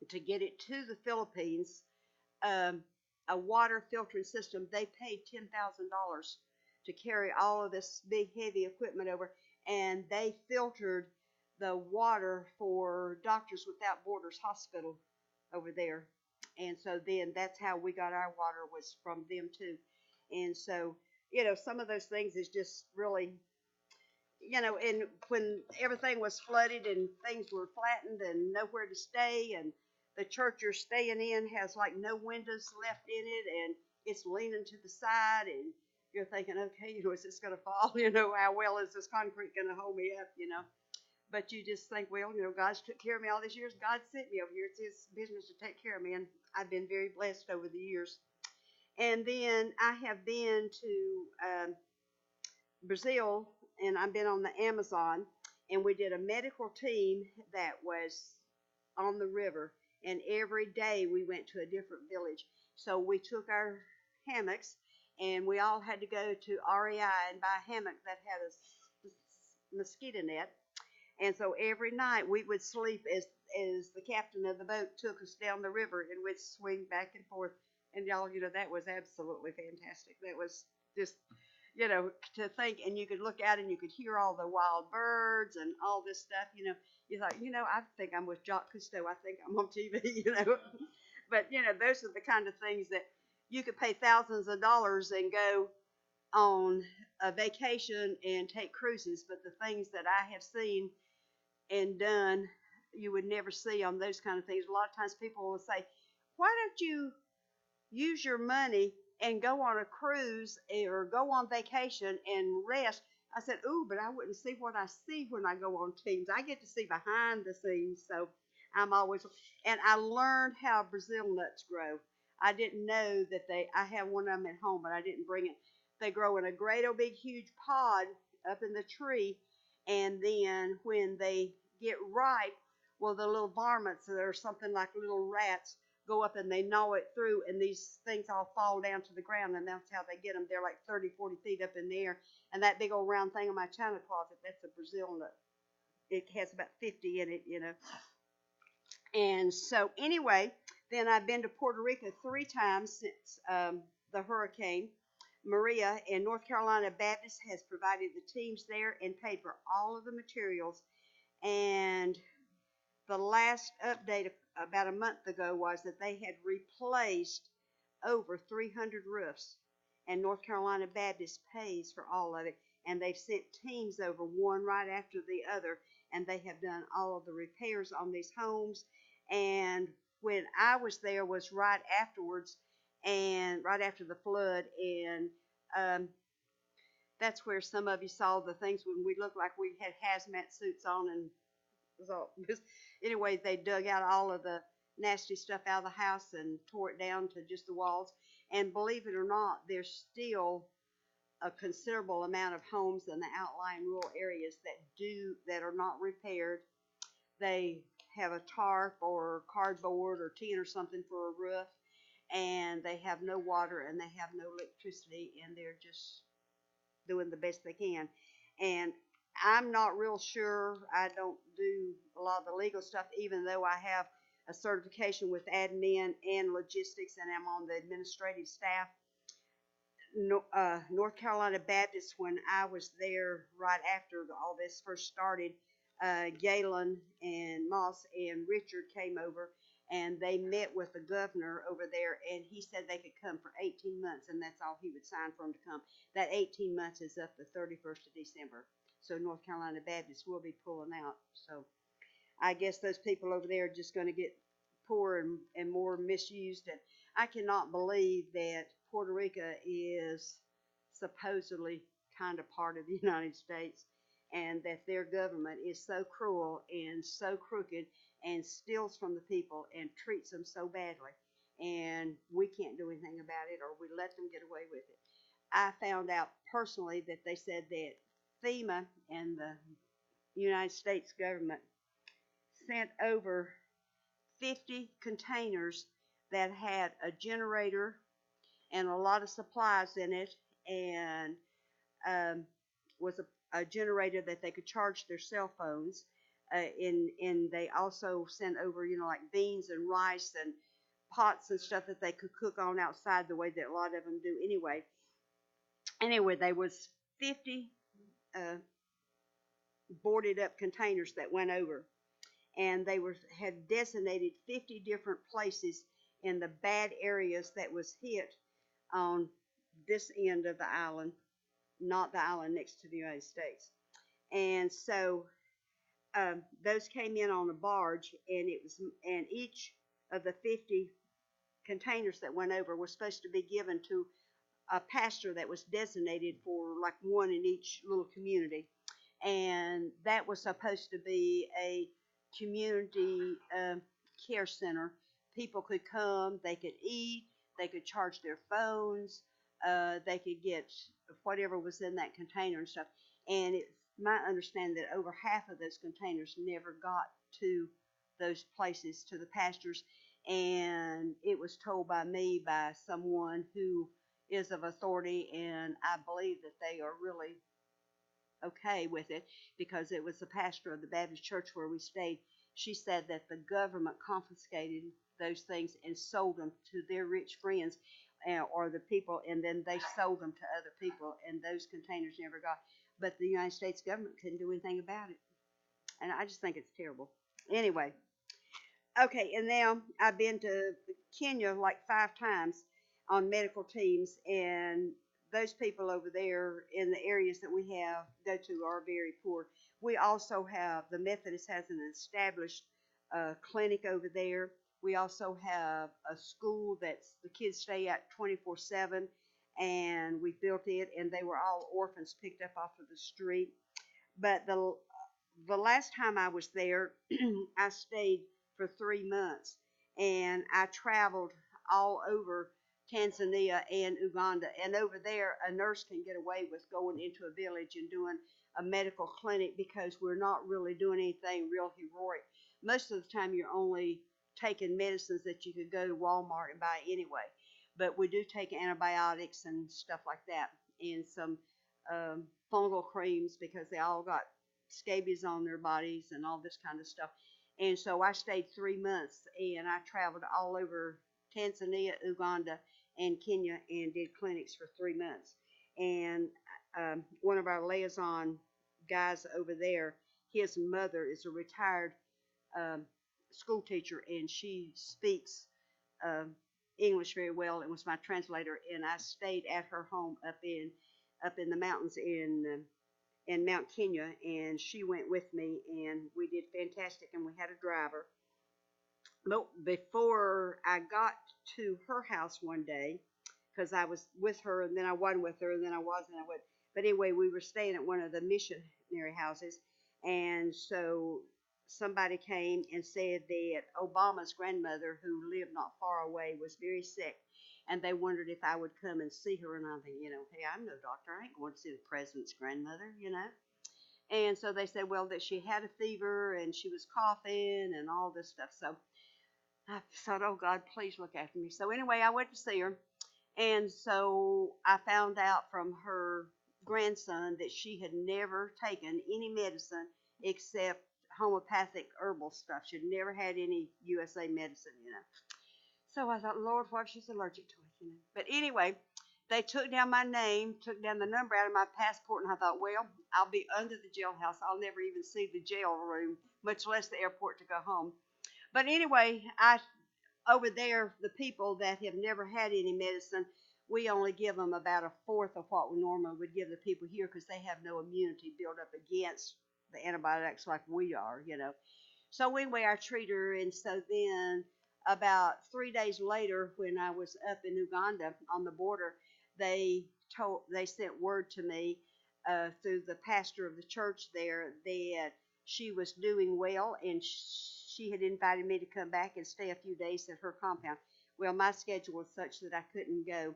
to get it to the Philippines. Um, a water filtering system. They paid $10,000 to carry all of this big heavy equipment over, and they filtered the water for Doctors Without Borders Hospital over there. And so then that's how we got our water, was from them too. And so, some of those things is just really, and when everything was flooded and things were flattened and nowhere to stay, and the church you're staying in has like no windows left in it, and it's leaning to the side, and you're thinking, okay, is this going to fall? How well is this concrete going to hold me up? But you just think, well, God's took care of me all these years. God sent me over here. It's His business to take care of me, and I've been very blessed over the years. And then I have been to Brazil, and I've been on the Amazon, and we did a medical team that was on the river, and every day we went to a different village. So we took our hammocks, and we all had to go to REI and buy a hammock that had a mosquito net. And so every night we would sleep as the captain of the boat took us down the river, and we'd swing back and forth. And y'all, that was absolutely fantastic. That was just, to think, and you could look out and you could hear all the wild birds and all this stuff. You thought, I think I'm with Jacques Cousteau. I think I'm on TV. But those are the kind of things that you could pay thousands of dollars and go on a vacation and take cruises. But the things that I have seen and done, you would never see on those kind of things. A lot of times people will say, "Why don't you use your money and go on a cruise or go on vacation and rest?" I said, "Ooh, but I wouldn't see what I see when I go on teams. I get to see behind the scenes." So I'm always, and I learned how Brazil nuts grow. I didn't know that I have one of them at home, but I didn't bring it. They grow in a great old big huge pod up in the tree, and then when they get ripe, well, the little varmints, that are something like little rats, go up and they gnaw it through, and these things all fall down to the ground, and that's how they get them. They're like 30, 40 feet up in the air. And that big old round thing in my china closet, that's a Brazil nut. It has about 50 in it. And so anyway, then I've been to Puerto Rico 3 times since the hurricane Maria, and North Carolina Baptist has provided the teams there and paid for all of the materials. And the last update about a month ago was that they had replaced over 300 roofs, and North Carolina Baptist pays for all of it. And they've sent teams over, one right after the other, and they have done all of the repairs on these homes. And when I was there was right afterwards, and right after the flood, and That's where some of you saw the things when we looked like we had hazmat suits on and was all just, anyway, they dug out all of the nasty stuff out of the house and tore it down to just the walls. And believe it or not, there's still a considerable amount of homes in the outlying rural areas that are not repaired. They have a tarp or cardboard or tin or something for a roof, and they have no water and they have no electricity, and they're just doing the best they can. And I'm not real sure. I don't do a lot of the legal stuff, even though I have a certification with admin and logistics, and I'm on the administrative staff. North Carolina Baptist, when I was there right after all this first started, Galen and Moss and Richard came over, and they met with the governor over there, and he said they could come for 18 months, and that's all he would sign for them to come. That 18 months is up the 31st of December. So North Carolina Baptist will be pulling out. So I guess those people over there are just going to get poorer and more misused. And I cannot believe that Puerto Rico is supposedly kind of part of the United States, and that their government is so cruel and so crooked and steals from the people and treats them so badly, and we can't do anything about it, or we let them get away with it. I found out personally that they said that FEMA and the United States government sent over 50 containers that had a generator and a lot of supplies in it, and was a generator that they could charge their cell phones. And they also sent over, like beans and rice and pots and stuff that they could cook on outside the way that a lot of them do anyway. Anyway, there was 50 boarded up containers that went over, and they had designated 50 different places in the bad areas that was hit on this end of the island, not the island next to the United States. And so those came in on a barge, and each of the 50 containers that went over was supposed to be given to a pastor that was designated for like one in each little community. And that was supposed to be a community care center. People could come, they could eat, they could charge their phones, they could get whatever was in that container and stuff. And it's my understanding that over half of those containers never got to those places, to the pastors. And it was told by me by someone who is of authority, and I believe that they are really okay with it, because it was the pastor of the Baptist church where we stayed. She said that the government confiscated those things and sold them to their rich friends or the people, and then they sold them to other people, and those containers never got. But the United States government couldn't do anything about it, and I just think it's terrible. Anyway, okay, and now I've been to Kenya like 5 times on medical teams, and those people over there in the areas that we go to are very poor. We also have, the Methodist has an established clinic over there. We also have a school that's the kids stay at 24/7, and we built it, and they were all orphans picked up off of the street. But the last time I was there, I stayed for 3 months, and I traveled all over Tanzania and Uganda. And over there, a nurse can get away with going into a village and doing a medical clinic, because we're not really doing anything real heroic. Most of the time, you're only taking medicines that you could go to Walmart and buy anyway. But we do take antibiotics and stuff like that, and some fungal creams, because they all got scabies on their bodies and all this kind of stuff. And so I stayed 3 months, and I traveled all over Tanzania, Uganda, and Kenya, and did clinics for 3 months. And one of our liaison guys over there, his mother is a retired school teacher, and she speaks English very well, and was my translator. And I stayed at her home up in the mountains in Mount Kenya, and she went with me, and we did fantastic, and we had a driver. But before I got to her house one day, because I was with her and then I wasn't with her and then I was and I wasn't. But anyway, we were staying at one of the missionary houses, and so somebody came and said that Obama's grandmother, who lived not far away, was very sick, and they wondered if I would come and see her. And I'm thinking, hey, I'm no doctor. I ain't going to see the president's grandmother. And so they said, well, that she had a fever and she was coughing and all this stuff. So I thought, oh God, please look after me. So anyway, I went to see her, and so I found out from her grandson that she had never taken any medicine except homeopathic herbal stuff. She'd never had any USA medicine. So I thought, Lord, what if she's allergic to it? But anyway, they took down my name, took down the number out of my passport, and I thought, well, I'll be under the jailhouse. I'll never even see the jail room, much less the airport to go home. But anyway, over there, the people that have never had any medicine, we only give them about a fourth of what we normally would give the people here because they have no immunity built up against the antibiotics like we are. So anyway, I treat her, and so then about 3 days later, when I was up in Uganda on the border, they sent word to me through the pastor of the church there that she was doing well, and she had invited me to come back and stay a few days at her compound. Well, my schedule was such that I couldn't go.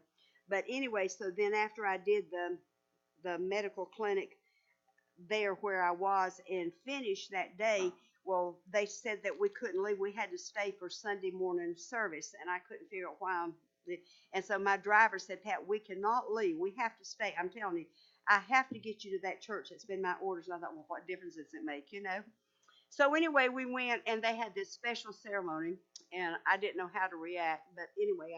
But anyway, so then after I did the medical clinic there where I was and finished that day, well, they said that we couldn't leave. We had to stay for Sunday morning service, and I couldn't figure out why. And so my driver said, Pat, we cannot leave. We have to stay. I'm telling you, I have to get you to that church. It's been my orders. And I thought, well, what difference does it make, So anyway, we went, and they had this special ceremony, and I didn't know how to react. But anyway,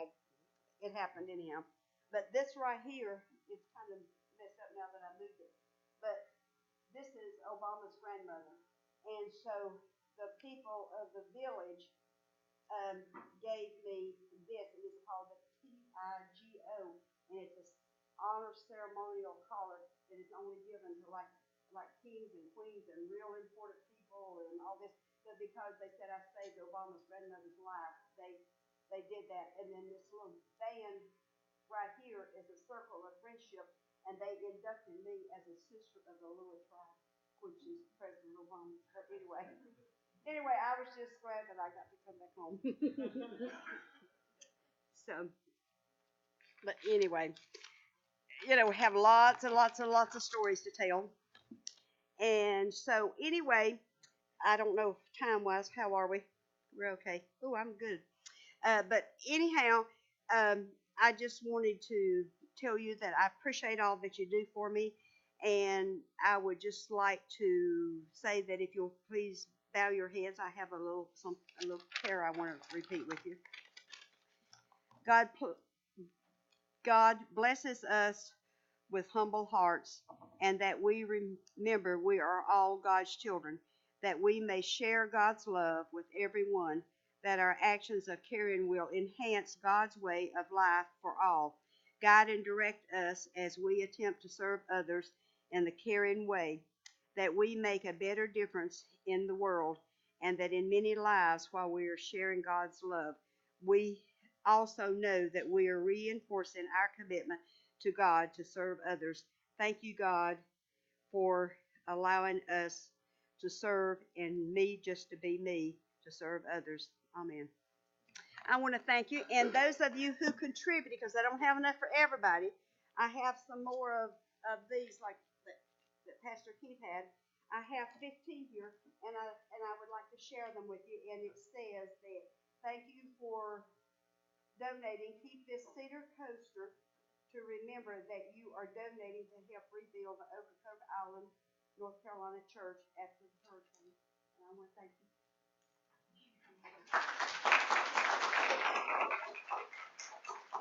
it happened anyhow. But this right here is kind of messed up now that I moved it. But this is Obama's grandmother. And so the people of the village gave me this, and it's called the TIGO, and it's an honor ceremonial collar that is only given to like kings and queens and real important people and all this. But because they said I saved Obama's grandmother's life, they did that. And then this little band right here is a circle of friendship, and they inducted me as a sister of the Lewis tribe, which is President Obama. But anyway, I was just glad that I got to come back home. So, but anyway, we have lots and lots and lots of stories to tell. And so anyway, I don't know time-wise, how are we? We're okay. Oh, I'm good. But anyhow, I just wanted to tell you that I appreciate all that you do for me. And I would just like to say that if you'll please bow your heads, I have a little prayer I want to repeat with you. God blesses us with humble hearts, and that we remember we are all God's children, that we may share God's love with everyone, that our actions of caring will enhance God's way of life for all. Guide and direct us as we attempt to serve others in the caring way, that we make a better difference in the world, and that in many lives while we are sharing God's love, we also know that we are reinforcing our commitment to God to serve others. Thank you, God, for allowing us to serve and me just to be me, to serve others. Amen. I want to thank you. And those of you who contributed, because I don't have enough for everybody, I have some more of these like that Pastor Keith had. I have 15 here, and I would like to share them with you. And it says that thank you for donating. Keep this cedar coaster to remember that you are donating to help rebuild the Ocracoke Island, North Carolina church after the hurricane. And I want to thank you.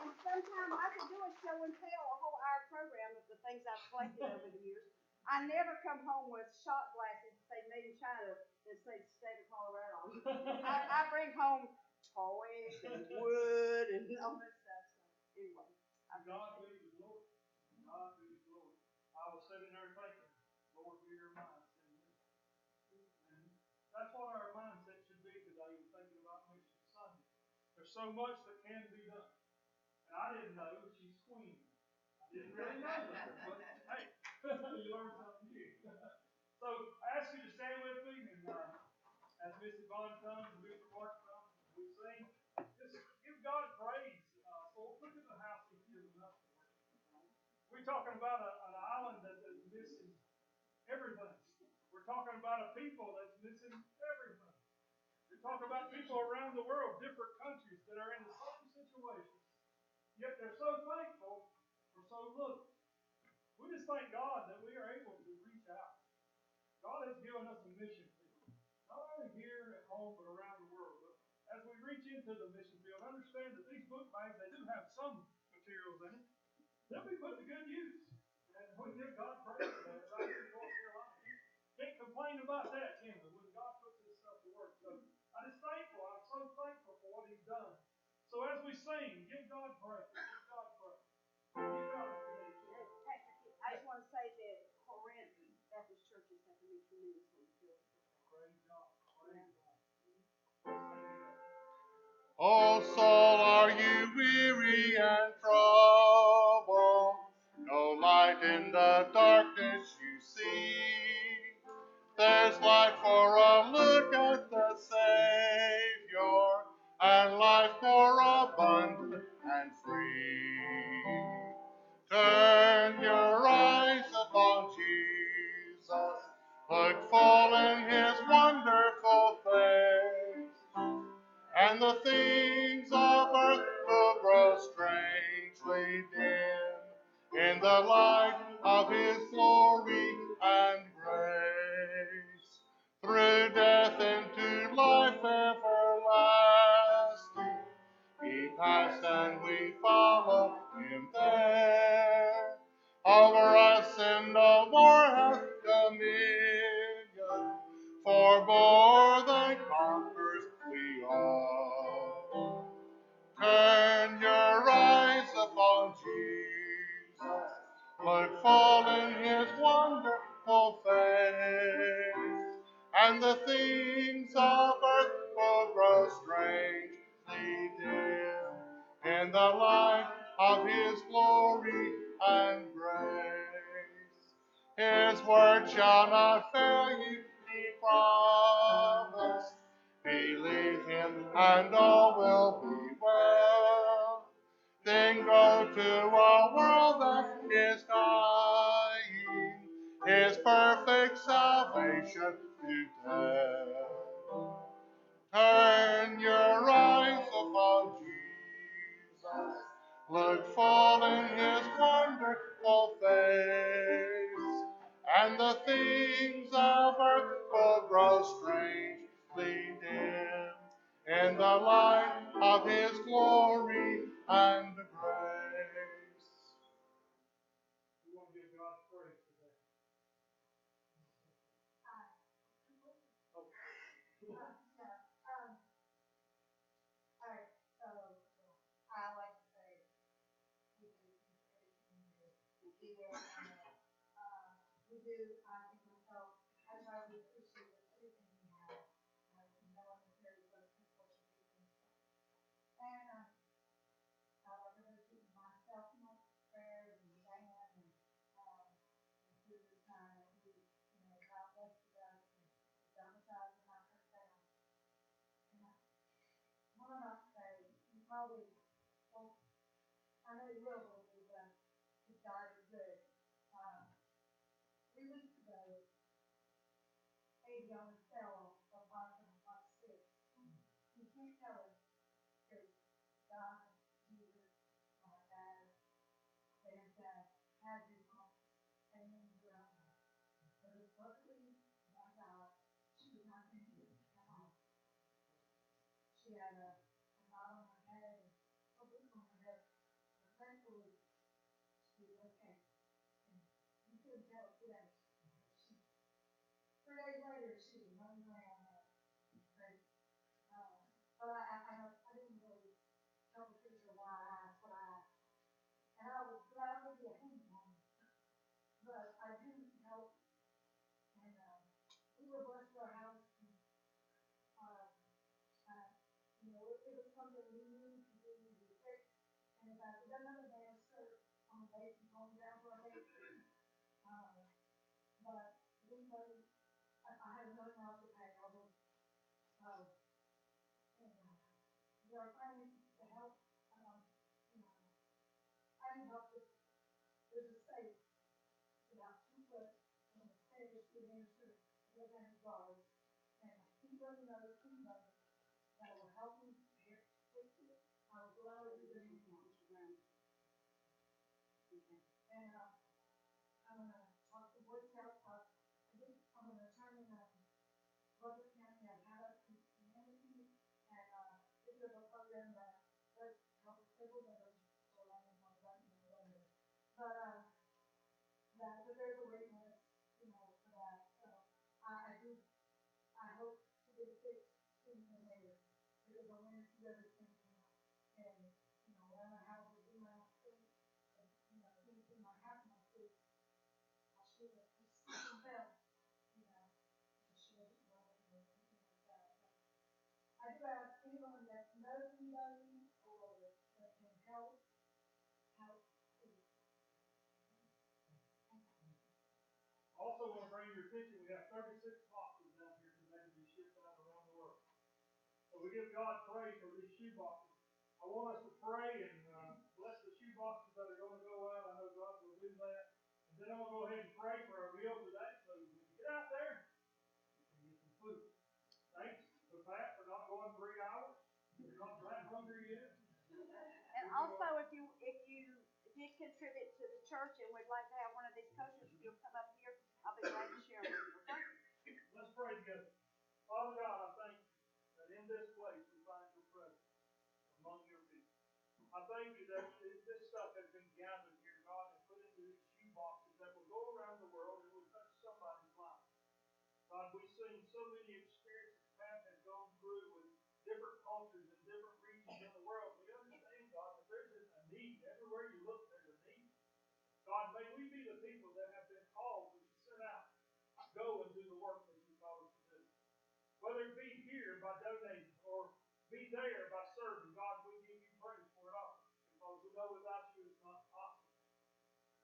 And sometime I could do a show and tell, a whole hour program of the things I've collected over the years. I never come home with shot glasses that say made in China that say state of Colorado. I bring home toys and wood and all that stuff. So anyway. God be the Lord. God be the Lord. I was sitting there thinking, Lord, be your mindset. And that's what our mindset should be today. We're thinking about Mission Sunday. There's so much that can be done. And I didn't know she's queen. I didn't really know that, but hey, you learn something new. So I ask you to stand with me, and as Mrs. Vaughn comes and Mr. Clark comes, and we sing, just give God praise. So look at the house He's given us. We're talking about an island that is missing everything. We're talking about a people that's missing everything. We're talking about people around the world, different countries that are in the same situation. Yet they're so thankful for so little. We just thank God that we are able to reach out. God has given us a mission field, not only here at home, but around the world. But as we reach into the mission field, understand that these book bags, they do have some materials in it. They'll be put to good use. And we give God praise for that. Right here in North Carolina. Can't complain about that, can we? When God puts this stuff to work. So I'm just thankful. I'm so thankful for what He's done. So as we sing, give God praise. Give God praise. Give God praise. Pastor Keith, I just want to say that Corinth Baptist churches have been tremendously good. Praise God. Praise God. O soul, are you weary and troubled? No light in the darkness you see. There's light for a look at the Savior, and life more abundant and free. Turn your eyes upon Jesus, look full in His wonderful face, and the things of earth will grow strangely dim in the light of His glory and grace. Through death into life everlasting, He passed and we follow Him there. Over us sin no more hath dominion, for more than conquerors we are. Turn your eyes upon Jesus, look full in His wonderful face, and the things of earth will grow strangely dim in the light of His glory and grace. His word shall not fail you, He promised. Believe Him and all will be well. Then go to a world that is dying, His perfect salvation to tell. Turn your eyes upon Jesus, look full in His wonderful face, and the things of earth will grow strangely dim in the light of His glory and grace. We want to give God praise today. I like to say, we do, I think myself, I try to appreciate everything we have, knowing that there is a supporting people. And, I like to keep myself in my prayers and Dan and, through this time that we, God bless you guys and domicile in my first down. And I want to say, you probably, well, I know you will believe that God is good. 3 weeks ago, Avion fell upon him on 6. You can't tell us because God, Jesus, my dad, and had his moments and then throughout me. But it's luckily, my God, she was not injured at all. She had a knot on her head and a book on her head. But thankfully, she was okay. And you couldn't tell today. 3 days later, she was running around. But I didn't really tell the preacher why I asked what I asked. And I was glad to be a home mom. But I didn't help. And we were blessed with our house. And, it was something we knew to do to be fixed. And we got another day of service on base, going down for a base. But we know, I have another mouth to pay, although, and, we are trying to help, you know, I need help with, there's a state, about 2 foot, and the state is the minister, live in his dollars, and I keep letting those team members that will help me here, fix it. I was glad to do this. And, I'm gonna talk to Boy Scouts, I'm gonna turn in, Rutherford County, and how to community, and, this is a program that helps people that are, so I don't know, but, but there's a waiting list, you know, for that, so, I hope to get it fixed sooner than later, because I want to see everything, and, you know, I don't know how to do my own thing, and, you know, anything I have my food, I should have, felt, you know, I should have, anything like that, but I do ask anyone that knows anybody, or that can help, please. Also want to bring your attention, we have 36 boxes down here today to be shipped out around the world. So we give God praise for these shoe boxes. I want us to pray and bless the shoe boxes that are going to go out. I know God will do that. And then I'm going to go ahead and pray for our meal today. So when you get out there, you can get some food. Thanks to Pat for not going 3 hours. You're not that hungry yet. And also, if you did contribute to the church and would like to have one of these coasters, if you'll come up here, I'll be glad to share them with you, okay? Let's pray together. Father God, I thank you that in this place we find your presence among your people. I thank you that this stuff has been gathered here, God, and put into these shoe boxes that will go around the world and will touch somebody's life. God, we've seen so many experiences Pat has gone through with different cultures and different regions in the world. We understand, God, that there's a need. Everywhere you look, there's a need. God, may we be the people that have been called to send out, go and do the work that you call us to do. Whether it be here by donating or be there by serving, God, we give you praise for it all. Because we know without you it's not possible.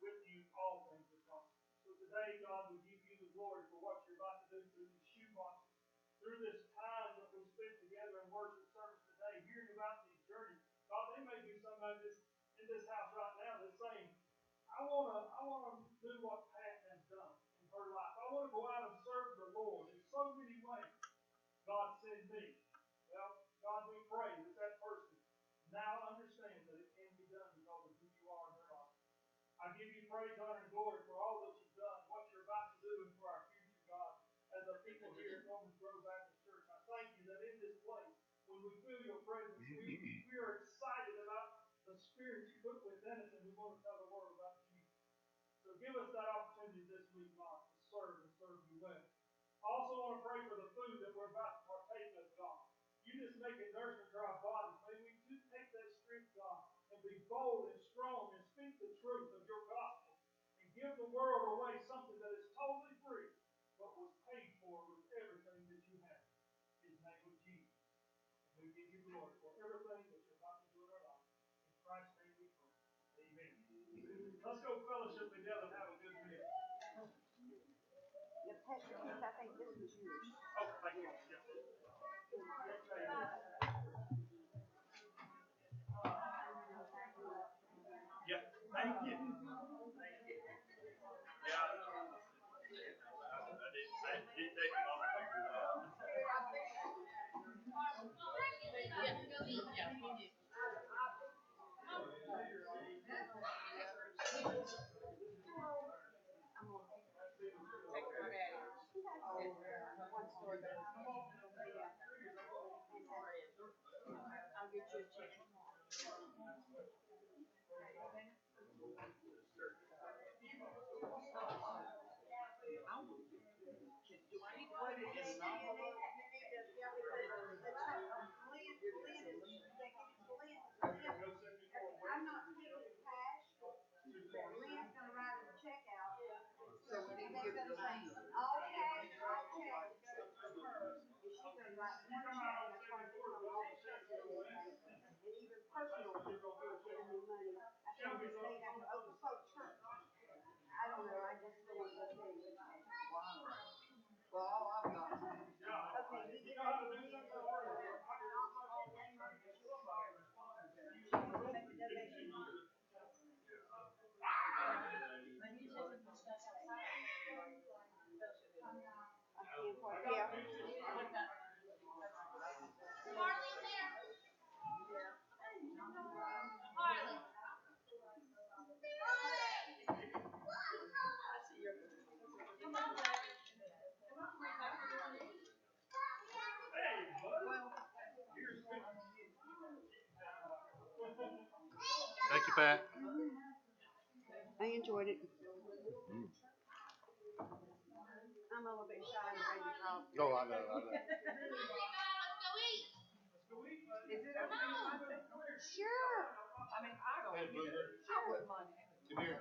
With you, all things are possible. So today, God, we give you the glory for what you're about to do through these shoe boxes, through this time that we spent together in worship service today, hearing about these journeys. God, there may be somebody in this house right now that's saying, I want to do what Pat has done in her life. I want to go out and serve the Lord in so many ways. God send me. Well, God, we pray that that person now understands that it can be done because of who you are in their life. I give you praise, honor, and glory for all that you've done, what you're about to do, and for our future, God, as our people here at Romans Grove Baptist Church. I thank you that in this place, when we feel your presence, we are excited about the Spirit you put within us, and we want to tell the world about you. So give us that opportunity this week, God, to serve and serve you well. I also want to pray for the food that we're about to partake of, God. You just make it nourishment to our bodies. May we just take that strength, God, and be bold and strong and speak the truth of your gospel and give the world away something that is totally free, but was paid for with everything that you have. In the name of Jesus. And we give you glory for everything that you're about to do in our life. In Christ's name we pray. Amen. Let's go fellowship together and have a good meal. Yeah, Pastor Keith, I think this was yours. Oh, thank you. Yeah. Thank you. Yeah. I did take a moment to figure it out. One story. Pat? I enjoyed it. I'm a little bit shy and ready to talk. Oh, I know. Is it okay? Sure. Hey, Blueberry. Come here.